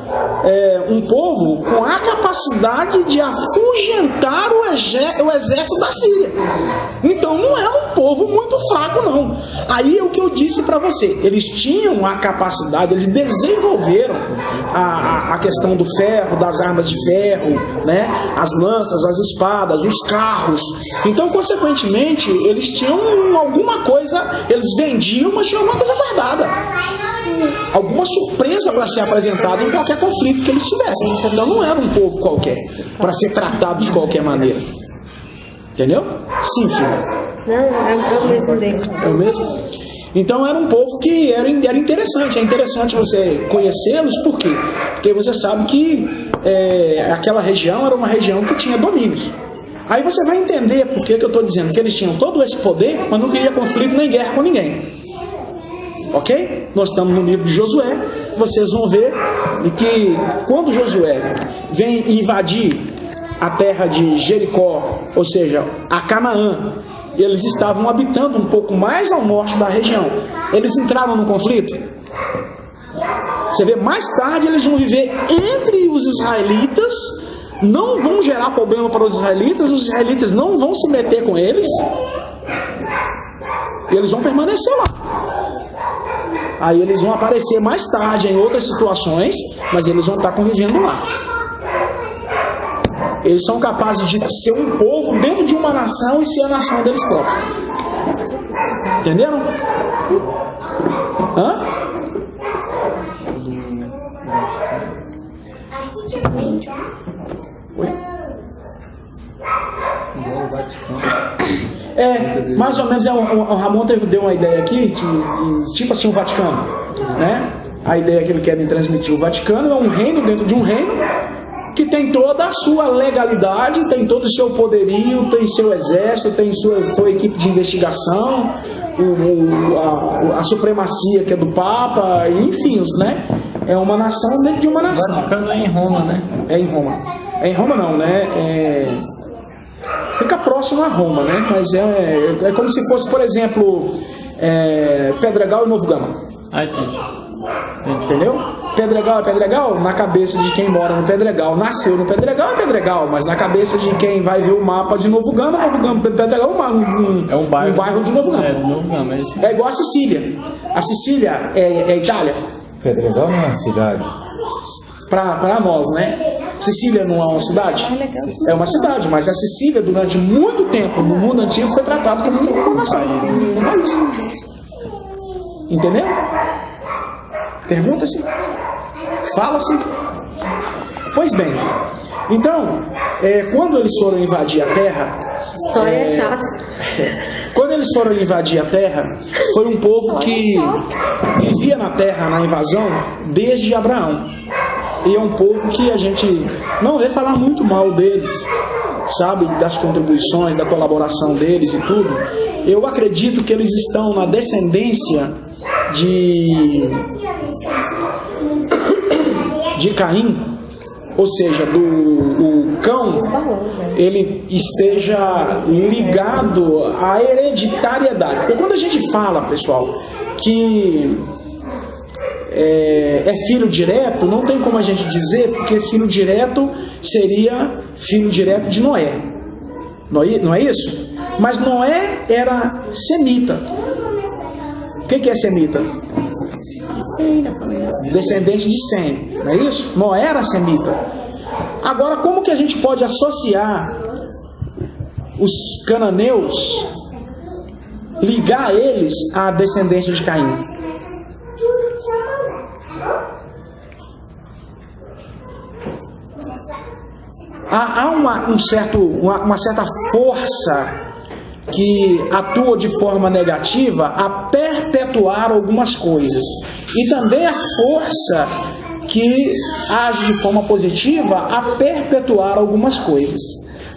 um povo com a capacidade de afugentar o exército da Síria. Então não era um povo muito fraco, não. Aí é o que eu disse para você. Eles tinham a capacidade, eles desenvolveram a questão do ferro, das armas de ferro, né? As lanças, as espadas, os carros. Então, consequentemente, eles tinham alguma coisa, eles vendiam, mas tinham alguma coisa guardada. Alguma surpresa para ser apresentada em qualquer conflito que eles tivessem. Então não era um povo qualquer, para ser tratado de qualquer maneira. Entendeu? Simples. Não, é o mesmo dele. É o mesmo? Então era um povo que era interessante. É interessante você conhecê-los, por quê? Porque você sabe que aquela região era uma região que tinha domínios. Aí você vai entender por que eu estou dizendo que eles tinham todo esse poder, mas não queria conflito nem guerra com ninguém. Ok? Nós estamos no livro de Josué. Vocês vão ver que quando Josué vem invadir a terra de Jericó, ou seja, a Canaã, eles estavam habitando um pouco mais ao norte da região. Eles entraram no conflito. Você vê, mais tarde eles vão viver entre os israelitas, não vão gerar problema para os israelitas não vão se meter com eles, e eles vão permanecer lá. Aí eles vão aparecer mais tarde em outras situações, mas eles vão estar convivendo lá. Eles são capazes de ser um povo dentro de uma nação e ser a nação deles próprios. Entenderam? Hã? Oi? Mais ou menos, o Ramon deu uma ideia aqui, de tipo assim, o Vaticano, né? A ideia que ele quer me transmitir, o Vaticano é um reino dentro de um reino, que tem toda a sua legalidade, tem todo o seu poderio, tem seu exército, tem sua equipe de investigação, a supremacia que é do Papa, enfim, né? É uma nação dentro de uma nação. O Vaticano é em Roma, né? É em Roma. É em Roma não, né? Fica próximo a Roma, né? Mas é como se fosse, por exemplo, Pedregal e Novo Gama. Entendi. Entendeu? Pedregal é Pedregal, na cabeça de quem mora no Pedregal, nasceu no Pedregal é Pedregal, mas na cabeça de quem vai ver o mapa de Novo Gama, Pedregal é um bairro de Novo Gama. É igual a Sicília. A Sicília é Itália. Pedregal não é uma cidade. Para nós, né? Sicília não é uma cidade? É uma cidade, mas a Sicília, durante muito tempo, no mundo antigo, foi tratada como uma nação, um país. Entendeu? Pergunta-se. Fala-se. Pois bem, então, quando eles foram invadir a terra... História é chata. Quando eles foram invadir a terra, foi um povo que vivia na terra, na invasão, desde Abraão. E é um povo que a gente não vê falar muito mal deles, sabe, das contribuições, da colaboração deles e tudo. Eu acredito que eles estão na descendência de Caim, ou seja, o Cão, ele esteja ligado à hereditariedade. Porque quando a gente fala, pessoal, que é filho direto, não tem como a gente dizer, porque filho direto seria filho direto de Noé. Não é isso? Mas Noé era semita. O que é semita? Descendente de Sem, não é isso? Noé era semita. Agora, como que a gente pode associar os cananeus, ligar eles à descendência de Caim? Há uma certa força que atua de forma negativa a perpetuar algumas coisas, e também a força que age de forma positiva a perpetuar algumas coisas.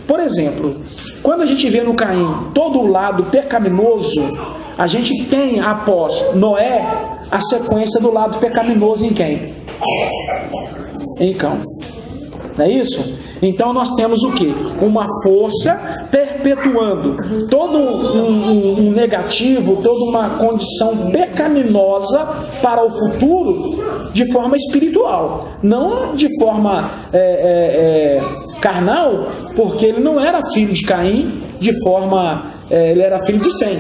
Por exemplo, quando a gente vê no Caim todo o lado pecaminoso, a gente tem após Noé a sequência do lado pecaminoso em quem? Em Cão. Não é isso? Então nós temos o quê? Uma força perpetuando todo um negativo, toda uma condição pecaminosa para o futuro de forma espiritual, não de forma carnal, porque ele não era filho de Caim de forma... ele era filho de Sem.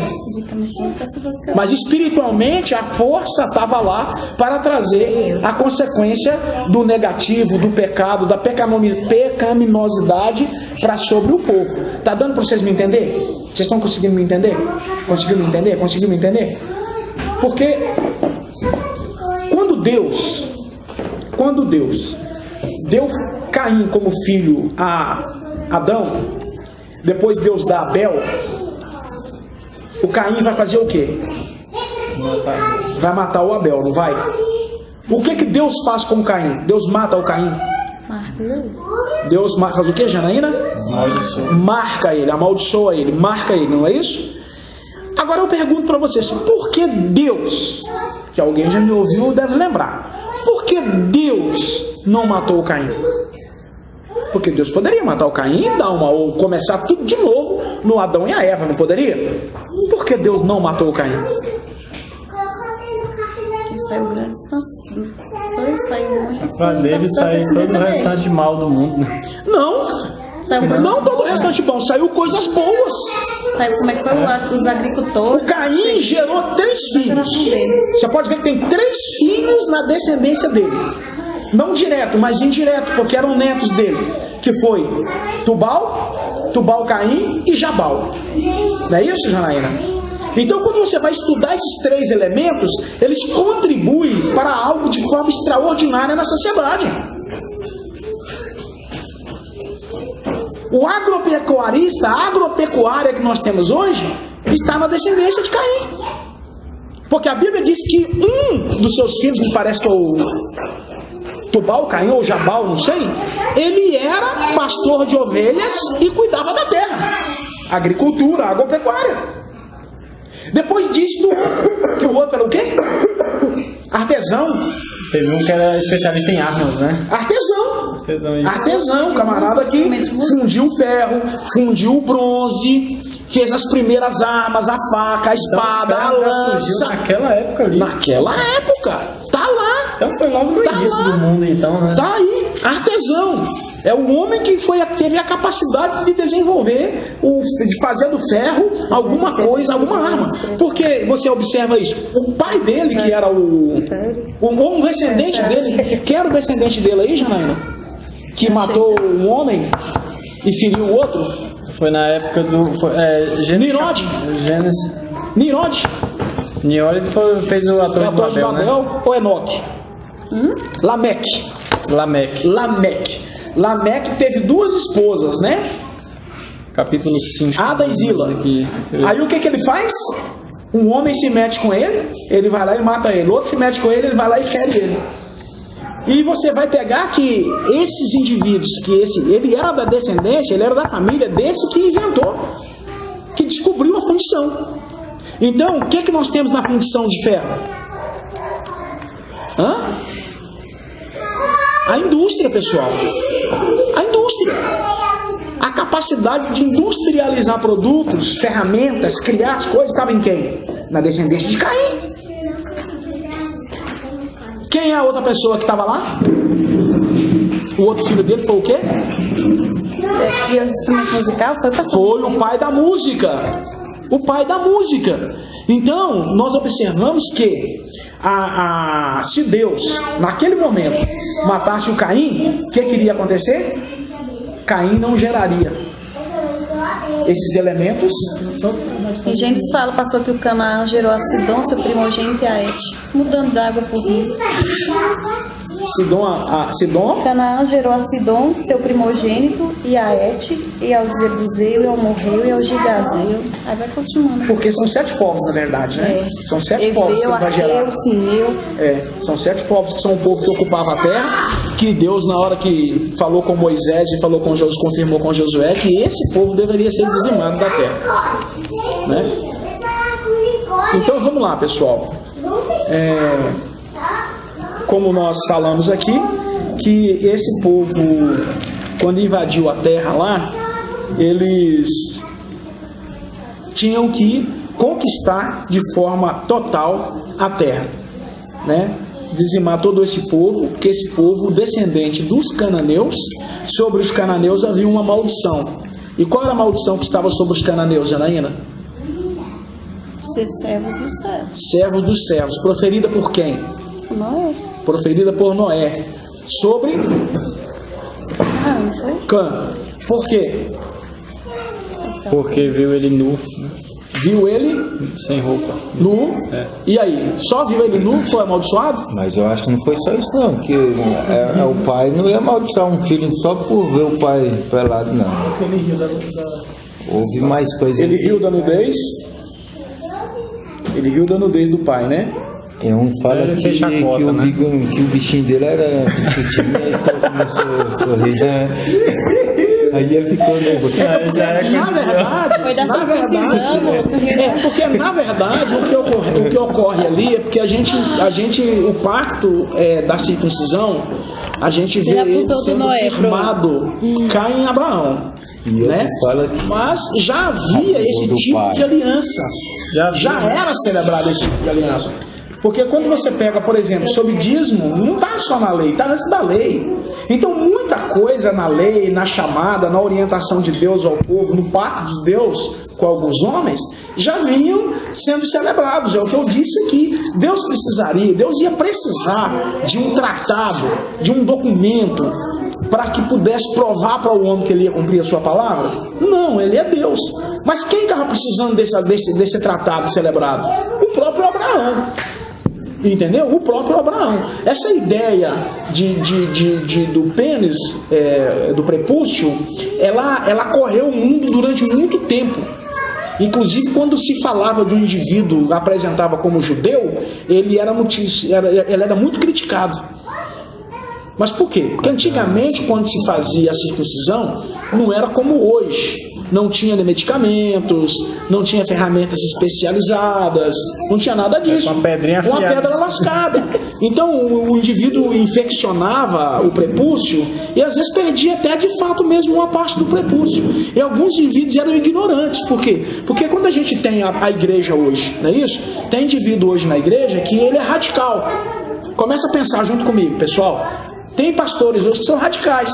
Mas espiritualmente a força estava lá para trazer a consequência do negativo, do pecado, da pecaminosidade para sobre o povo. Está dando para vocês me entender? Vocês estão conseguindo me entender? Conseguiu me entender? Conseguiu me entender? Porque quando Deus deu Caim como filho a Adão, depois Deus dá Abel, o Caim vai fazer o quê? Vai matar o Abel, não vai? O que Deus faz com Caim? Deus mata o Caim? Deus faz o que, Janaína? Marca ele, amaldiçoa ele, marca ele, não é isso? Agora eu pergunto para vocês, por que Deus, que alguém já me ouviu deve lembrar, por que Deus não matou o Caim? Porque Deus poderia matar o Caim e ou começar tudo de novo no Adão e a Eva, não poderia? Por que Deus não matou o Caim? Saiu grande expansão. Para dele saiu todo o restante de mal do mundo. Não todo o restante bom, saiu coisas boas. Saiu como é que foi os agricultores. O Caim gerou 3 filhos. Você pode ver que tem 3 filhos na descendência dele. Não direto, mas indireto, porque eram netos dele, que foi Tubal, Caim e Jabal. Não é isso, Janaína? Então, quando você vai estudar esses 3 elementos, eles contribuem para algo de forma extraordinária na sociedade. O agropecuarista, a agropecuária que nós temos hoje, está na descendência de Caim. Porque a Bíblia diz que um dos seus filhos, me parece que é o Tubal, Caim ou Jabal, não sei, ele era pastor de ovelhas e cuidava da terra. Agricultura, agropecuária. Depois disse do outro, que o outro era o quê? Artesão. Teve um que era especialista em armas, né? Artesão, camarada que fundiu o ferro, fundiu o bronze, fez as primeiras armas, a faca, a espada, a lança. Naquela época ali. Naquela época. Tá lá. Então foi logo no início do mundo, então, né? Tá aí, artesão. É o homem que teve a capacidade de desenvolver, de fazer do ferro alguma coisa, alguma arma. Porque você observa isso. O pai dele, que era um descendente dele, quem era o descendente dele aí, Janaína? que matou um homem e feriu o outro? Foi na época do... Nimrod. Nimrod fez o ator de Babel, né? Ou Enoque? Lameque. Lameque teve 2 esposas, né? Capítulo 5. Ada e Zila. Aí o que ele faz? Um homem se mete com ele vai lá e mata ele. Outro se mete com ele vai lá e fere ele. E você vai pegar que esses indivíduos, ele era da descendência, ele era da família desse que inventou, que descobriu a fundição. Então, o que nós temos na fundição de ferro? A indústria, pessoal. A indústria. A capacidade de industrializar produtos, ferramentas, criar as coisas, estava em quem? Na descendência de Caim. Quem é a outra pessoa que estava lá? O outro filho dele foi o quê? E os instrumentos musicais foi o pai da música. O pai da música. Então, nós observamos que se Deus, naquele momento, matasse o Caim, o que iria acontecer? Caim não geraria esses elementos. Em Gênesis fala, pastor, que o Canaã gerou a Sidom, seu primogênito, e a Et, mudando d'água por rio. Sidom? Canaã gerou a Sidom, seu primogênito, e a Et, e ao Zebuseu, e ao Morreu, e ao Gigazeu. Aí vai continuando. Porque são 7 povos, na verdade, né? São 7 povos que ele vai gerar. São 7 povos que são o povo que ocupava a terra, que Deus, na hora que falou com Moisés e falou com Josué, confirmou com Josué que esse povo deveria ser dizimado da terra. Né? Então vamos lá, pessoal. Como nós falamos aqui, que esse povo, quando invadiu a terra lá, eles tinham que conquistar de forma total a terra, né? Dizimar todo esse povo, porque esse povo, descendente dos cananeus, sobre os cananeus havia uma maldição. E qual era a maldição que estava sobre os cananeus, Janaína? Ser servo dos servos. Servo dos servos. Proferida por quem? Noé. Proferida por Noé. Sobre não foi? Cã. Por quê? Porque viu ele nu. Viu ele sem roupa. Nu. E aí? Só viu ele nu? Foi amaldiçoado? Mas eu acho que não foi só isso não, que o pai não ia amaldiçoar um filho só por ver o pai pelado, não. Houve mais coisa. Ele riu da nudez. Ele riu da nudez do pai, né? Tem uns que falam que o bichinho dele era pequitinho, aí começou a sorrir, né? Aí ele ficou nervoso. Porque na verdade o que ocorre ali é porque a gente o pacto da circuncisão, a gente vê ele sendo firmado cá em Abraão, né? Mas já havia esse tipo de aliança, já era celebrado esse tipo de aliança. Porque quando você pega, por exemplo, sobre dízimo, não está só na lei, está antes da lei. Então muita coisa na lei, na chamada, na orientação de Deus ao povo, no pacto de Deus com alguns homens, já vinham sendo celebrados. É o que eu disse aqui. Deus ia precisar de um tratado, de um documento, para que pudesse provar para o homem que ele ia cumprir a sua palavra? Não, ele é Deus. Mas quem estava precisando desse tratado celebrado? O próprio Abraão. Entendeu? O próprio Abraão. Essa ideia do pênis, do prepúcio, ela correu o mundo durante muito tempo. Inclusive, quando se falava de um indivíduo, apresentava como judeu, ele era muito criticado. Mas por quê? Porque antigamente, quando se fazia a circuncisão, não era como hoje. Não tinha medicamentos, não tinha ferramentas especializadas, não tinha nada disso. Uma pedra lascada. Então o indivíduo infeccionava o prepúcio e às vezes perdia até de fato mesmo uma parte do prepúcio. E alguns indivíduos eram ignorantes. Por quê? Porque quando a gente tem a igreja hoje, não é isso? Tem indivíduo hoje na igreja que ele é radical. Começa a pensar junto comigo, pessoal. Tem pastores hoje que são radicais.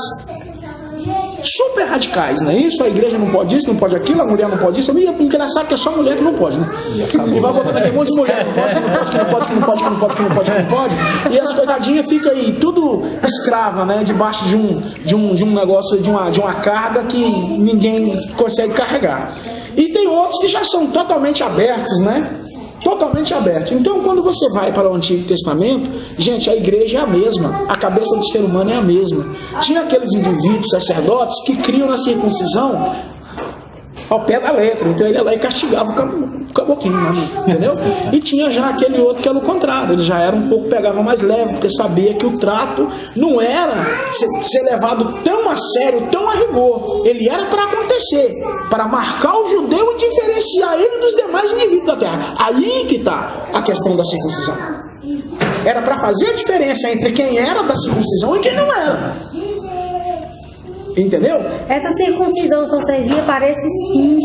super radicais, não é isso? A igreja não pode isso, não pode aquilo, a mulher não pode isso. E é engraçado que é só a mulher que não pode, né? E vai botando aqui um monte de mulher, não pode, não pode. E as coitadinhas ficam aí, tudo escrava, né? Debaixo de um negócio, de uma carga que ninguém consegue carregar. E tem outros que já são totalmente abertos, né? Totalmente aberto. Então, quando você vai para o Antigo Testamento, gente, a igreja é a mesma, a cabeça do ser humano é a mesma. Tinha aqueles indivíduos, sacerdotes, que criam na circuncisão ao pé da letra. Então ele ia lá e castigava o caboclinho, né? Entendeu? E tinha já aquele outro que era o contrário. Ele já era um pouco, pegava mais leve, porque sabia que o trato não era ser levado tão a sério, tão a rigor. Ele era para acontecer, para marcar o judeu e diferenciar ele dos demais indivíduos da terra. Aí que está a questão da circuncisão. Era para fazer a diferença entre quem era da circuncisão e quem não era. Entendeu? Essa circuncisão só servia para esses fins.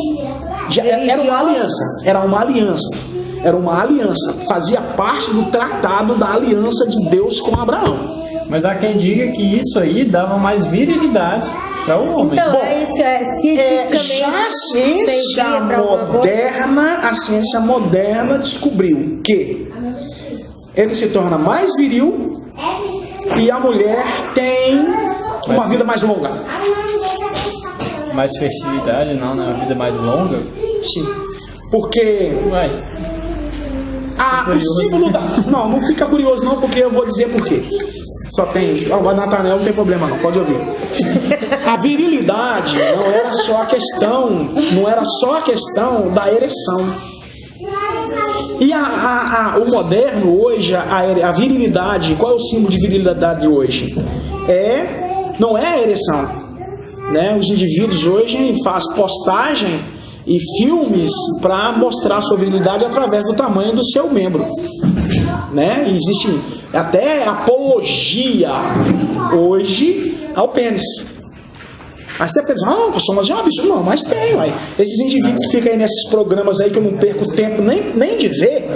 Era uma aliança. Era uma aliança. Era uma aliança. Fazia parte do tratado da aliança de Deus com Abraão. Mas há quem diga que isso aí dava mais virilidade para o homem. Então, a ciência moderna descobriu que ele se torna mais viril e a mulher tem uma vida mais longa. Mais fertilidade, não, né? Uma vida mais longa? Sim. Porque o símbolo da... Não fica curioso não, porque eu vou dizer por quê. Só tem... O Nathanael não tem problema não, pode ouvir. A virilidade não era só a questão da ereção. E o moderno hoje, a virilidade, qual é o símbolo de virilidade hoje? Não é a ereção, né? Os indivíduos hoje fazem postagem e filmes para mostrar sua virilidade através do tamanho do seu membro, né? Existe até apologia hoje ao pênis. Aí você pensa, pastor, mas é um absurdo. Não, mas tem, uai. Esses indivíduos que ficam aí nesses programas aí que eu não perco tempo nem de ver.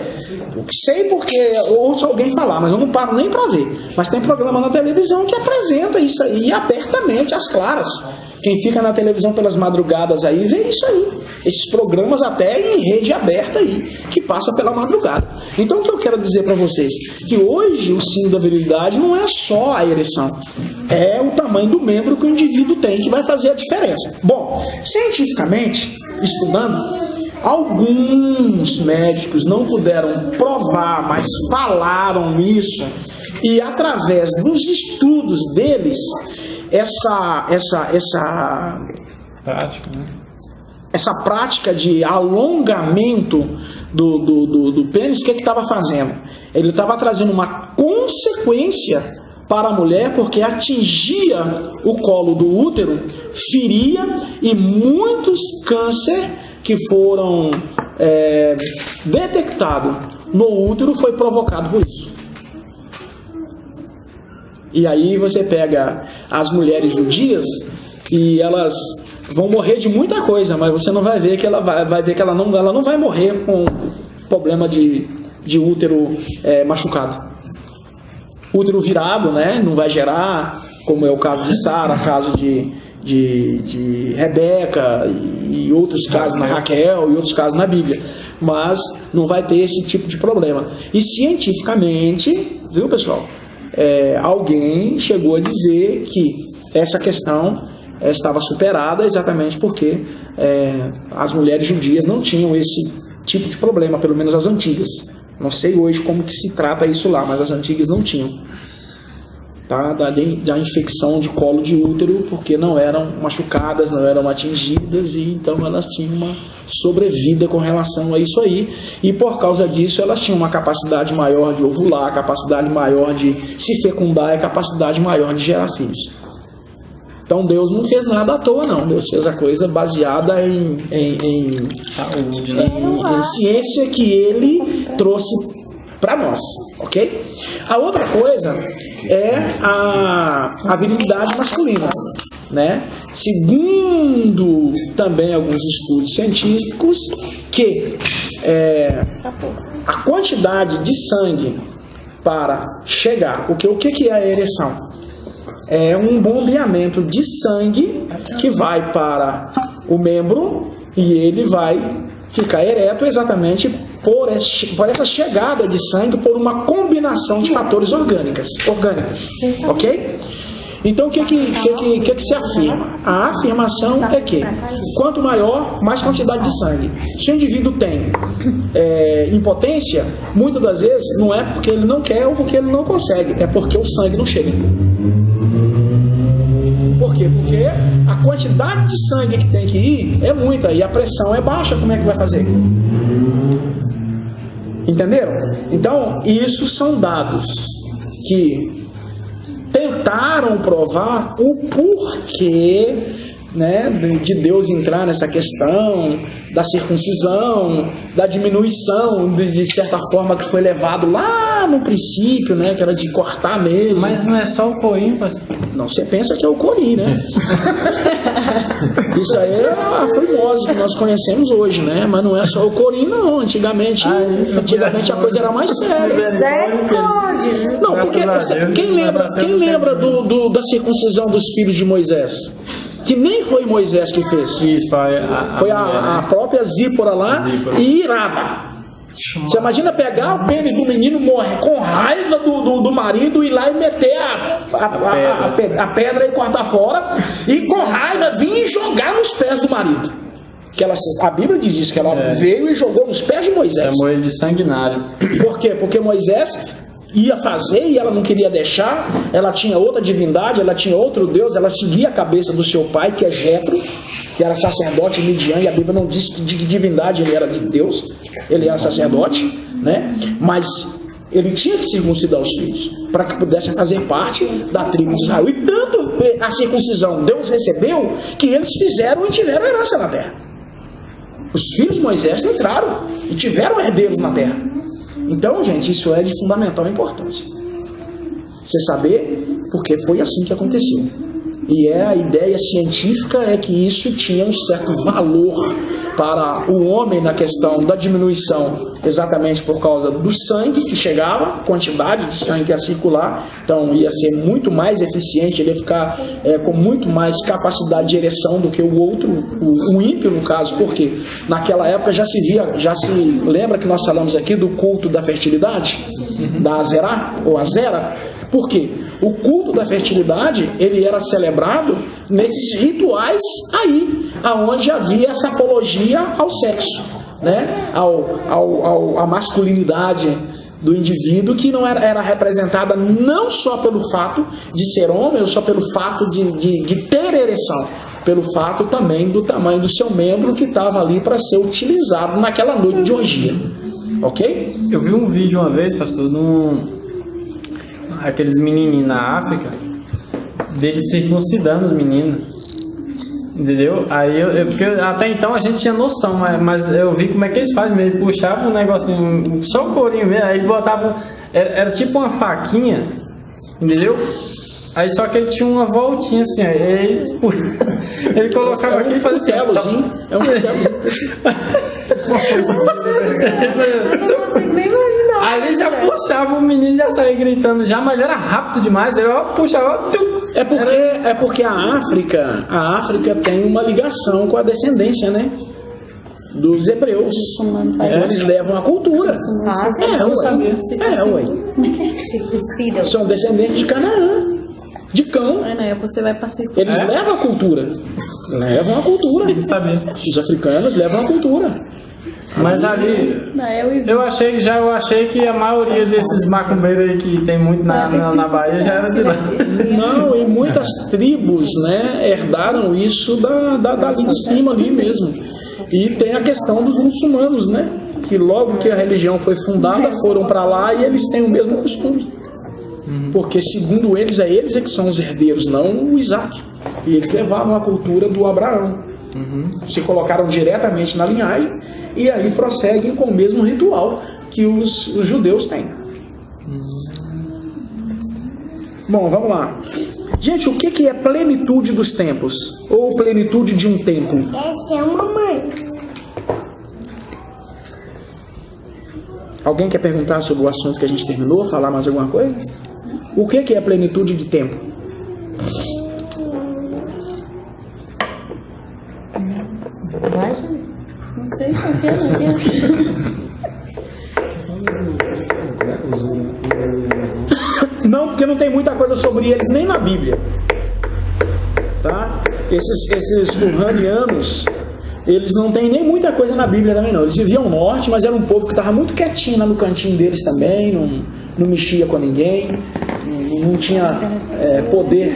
Eu sei porque eu ouço alguém falar, mas eu não paro nem para ver. Mas tem programa na televisão que apresenta isso aí abertamente, às claras. Quem fica na televisão pelas madrugadas aí vê isso aí. Esses programas até em rede aberta aí, que passa pela madrugada. Então o que eu quero dizer para vocês? Que hoje o símbolo da virilidade não é só a ereção. É o tamanho do membro que o indivíduo tem que vai fazer a diferença. Bom, cientificamente, estudando, alguns médicos não puderam provar, mas falaram isso. E através dos estudos deles, essa prática, né? Essa prática de alongamento do pênis, o que estava fazendo? Ele estava trazendo uma consequência para a mulher, porque atingia o colo do útero, feria, e muitos cânceres que foram detectados no útero foi provocado por isso. E aí você pega as mulheres judias e elas vão morrer de muita coisa, mas você não vai ver que ela vai ver que ela não vai morrer com problema de útero machucado. Útero virado, né? Não vai gerar, como é o caso de Sara, caso de Rebeca e outros casos na Raquel e outros casos na Bíblia. Mas não vai ter esse tipo de problema. E cientificamente, viu, pessoal? Alguém chegou a dizer que essa questão estava superada exatamente porque as mulheres judias não tinham esse tipo de problema, pelo menos as antigas. Não sei hoje como que se trata isso lá, mas as antigas não tinham, tá? Da infecção de colo de útero, porque não eram machucadas, não eram atingidas, e então elas tinham uma sobrevida com relação a isso aí, e por causa disso elas tinham uma capacidade maior de ovular, capacidade maior de se fecundar e capacidade maior de gerar filhos. Então Deus não fez nada à toa, não. Deus fez a coisa baseada em saúde, né? Em ciência que Ele trouxe para nós, ok? A outra coisa é a virilidade masculina, né? Segundo também alguns estudos científicos, que a quantidade de sangue para chegar, porque o que é a ereção? é um bombeamento de sangue que vai para o membro e ele vai ficar ereto exatamente por essa chegada de sangue, por uma combinação de fatores orgânicos, ok? Então, o que se afirma? A afirmação é que, quanto maior, mais quantidade de sangue. Se o indivíduo tem impotência, muitas das vezes não é porque ele não quer ou porque ele não consegue, é porque o sangue não chega. Por quê? Porque a quantidade de sangue que tem que ir é muita e a pressão é baixa, como é que vai fazer? Entenderam? Então, isso são dados que tentaram provar o porquê, né, de Deus entrar nessa questão da circuncisão, da diminuição, de certa forma que foi levado lá no princípio, né, que era de cortar mesmo. Mas não é só o corim, pastor? Não, você pensa que é o corim, né? Isso aí é a fimose que nós conhecemos hoje, né? Mas não é só o corim, não. Antigamente a coisa era mais séria. Não, porque quem lembra da circuncisão dos filhos de Moisés? Que nem foi Moisés que fez. Isso, foi a própria Zípora lá e irada. Você imagina pegar o pênis do menino, morrer com raiva do marido, ir lá e meter a pedra e cortar fora, e com raiva vir e jogar nos pés do marido. A Bíblia diz isso, que ela veio e jogou nos pés de Moisés. Chamou ele de sanguinário. Por quê? Porque Moisés ia fazer e ela não queria deixar, ela tinha outra divindade, ela tinha outro Deus, ela seguia a cabeça do seu pai, que é Jetro, que era sacerdote Midian, e a Bíblia não diz de que divindade ele era, de Deus, ele era sacerdote, né? Mas ele tinha que circuncidar os filhos, para que pudessem fazer parte da tribo de Israel. E tanto a circuncisão Deus recebeu, que eles fizeram e tiveram herança na terra. Os filhos de Moisés entraram e tiveram herdeiros na terra. Então, gente, isso é de fundamental importância. Você saber porque foi assim que aconteceu. E a ideia científica é que isso tinha um certo valor para o homem na questão da diminuição, exatamente por causa do sangue que chegava, quantidade de sangue que ia circular, então ia ser muito mais eficiente, ele ia ficar com muito mais capacidade de ereção do que o outro, o ímpio no caso, porque naquela época já se lembra que nós falamos aqui do culto da fertilidade, da Azerá, ou Azera. Por quê? O culto da fertilidade, ele era celebrado nesses rituais aí, aonde havia essa apologia ao sexo, né? A masculinidade do indivíduo, que não era representada não só pelo fato de ser homem, ou só pelo fato de ter ereção, pelo fato também do tamanho do seu membro que estava ali para ser utilizado naquela noite de orgia. Ok? Eu vi um vídeo uma vez, pastor, aqueles menininhos na África, deles circuncidando os meninos, entendeu? Aí porque até então a gente tinha noção, mas eu vi como é que eles fazem mesmo. Eles puxavam um negocinho, só o corinho mesmo, aí eles botavam, era tipo uma faquinha, entendeu? Aí só que ele tinha uma voltinha assim, aí ele colocava aqui e fazia assim. É um cutelozinho. Eu não consigo nem imaginar. Aí ele já puxava, o menino já saía gritando já, mas era rápido demais, ele puxava. É porque a África tem uma ligação com a descendência, né? Dos hebreus. Então eles levam a cultura. São descendentes de Canaã, de Cão. Você vai para eles levam a cultura. Levam a cultura. Os africanos levam a cultura. Mas ali, eu achei que a maioria desses macumbeiros aí que tem muito na Bahia já era de lá. Não, e muitas tribos, né, herdaram isso dali de cima ali mesmo. E tem a questão dos muçulmanos, né, que logo que a religião foi fundada foram para lá e eles têm o mesmo costume. Porque segundo eles é que são os herdeiros, não o Isaac. E eles levavam a cultura do Abraão. Se colocaram diretamente na linhagem e aí prosseguem com o mesmo ritual que os judeus têm. Bom, vamos lá. Gente, o que é plenitude dos tempos? Ou plenitude de um tempo? Essa é uma mãe. Alguém quer perguntar sobre o assunto que a gente terminou? Falar mais alguma coisa? O que é plenitude de tempo? Não sei por que, não Não, porque não tem muita coisa sobre eles nem na Bíblia. Tá? Esses uranianos, eles não tem nem muita coisa na Bíblia também não. Eles viviam no norte, mas era um povo que estava muito quietinho lá no cantinho deles também, não mexia com ninguém, não tinha poder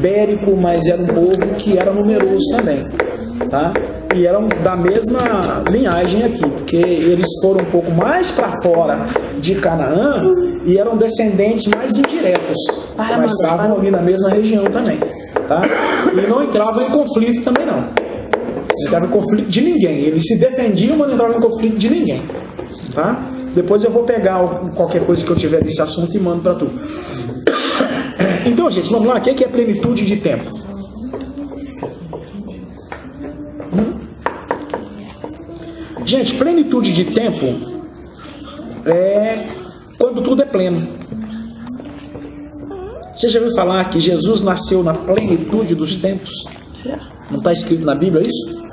bélico, mas era um povo que era numeroso também. Tá? E eram da mesma linhagem aqui, porque eles foram um pouco mais para fora de Canaã e eram descendentes mais indiretos, mas estavam ali na mesma região também, tá? E não entravam em conflito também não. Não entravam em conflito de ninguém. Eles se defendiam, mas não entravam em conflito de ninguém, tá? Depois eu vou pegar qualquer coisa que eu tiver desse assunto e mando para tu. Então, gente, vamos lá. O que é plenitude de tempo? Gente, plenitude de tempo é quando tudo é pleno. Você já ouviu falar que Jesus nasceu na plenitude dos tempos? Não está escrito na Bíblia isso?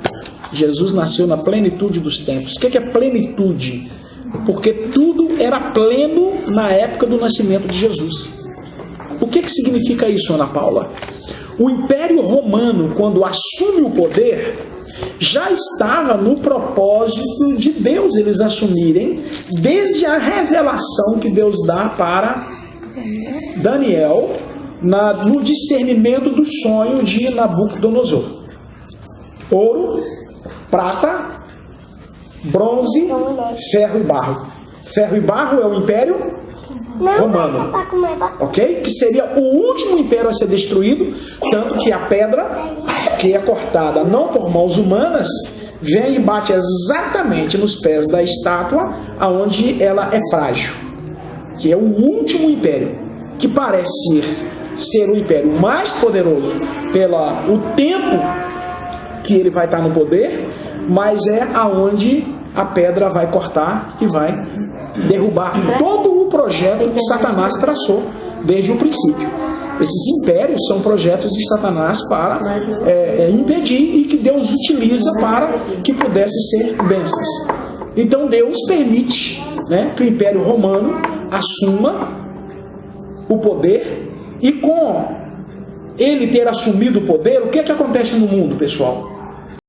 Jesus nasceu na plenitude dos tempos. O que é plenitude? Porque tudo era pleno na época do nascimento de Jesus. O que significa isso, Ana Paula? O Império Romano, quando assume o poder, já estava no propósito de Deus eles assumirem, desde a revelação que Deus dá para Daniel, no discernimento do sonho de Nabucodonosor. Ouro, prata, bronze, ferro e barro. Ferro e barro é o Império Romano, ok? Que seria o último império a ser destruído, tanto que a pedra que é cortada não por mãos humanas vem e bate exatamente nos pés da estátua, aonde ela é frágil, que é o último império, que parece ser o império mais poderoso pelo tempo que ele vai estar no poder, mas é aonde a pedra vai cortar e vai derrubar todo o projeto que Satanás traçou desde o princípio. Esses impérios são projetos de Satanás para impedir e que Deus utiliza para que pudesse ser bênçãos. Então Deus permite, né, que o Império Romano assuma o poder, e com ele ter assumido o poder, o que acontece no mundo, pessoal?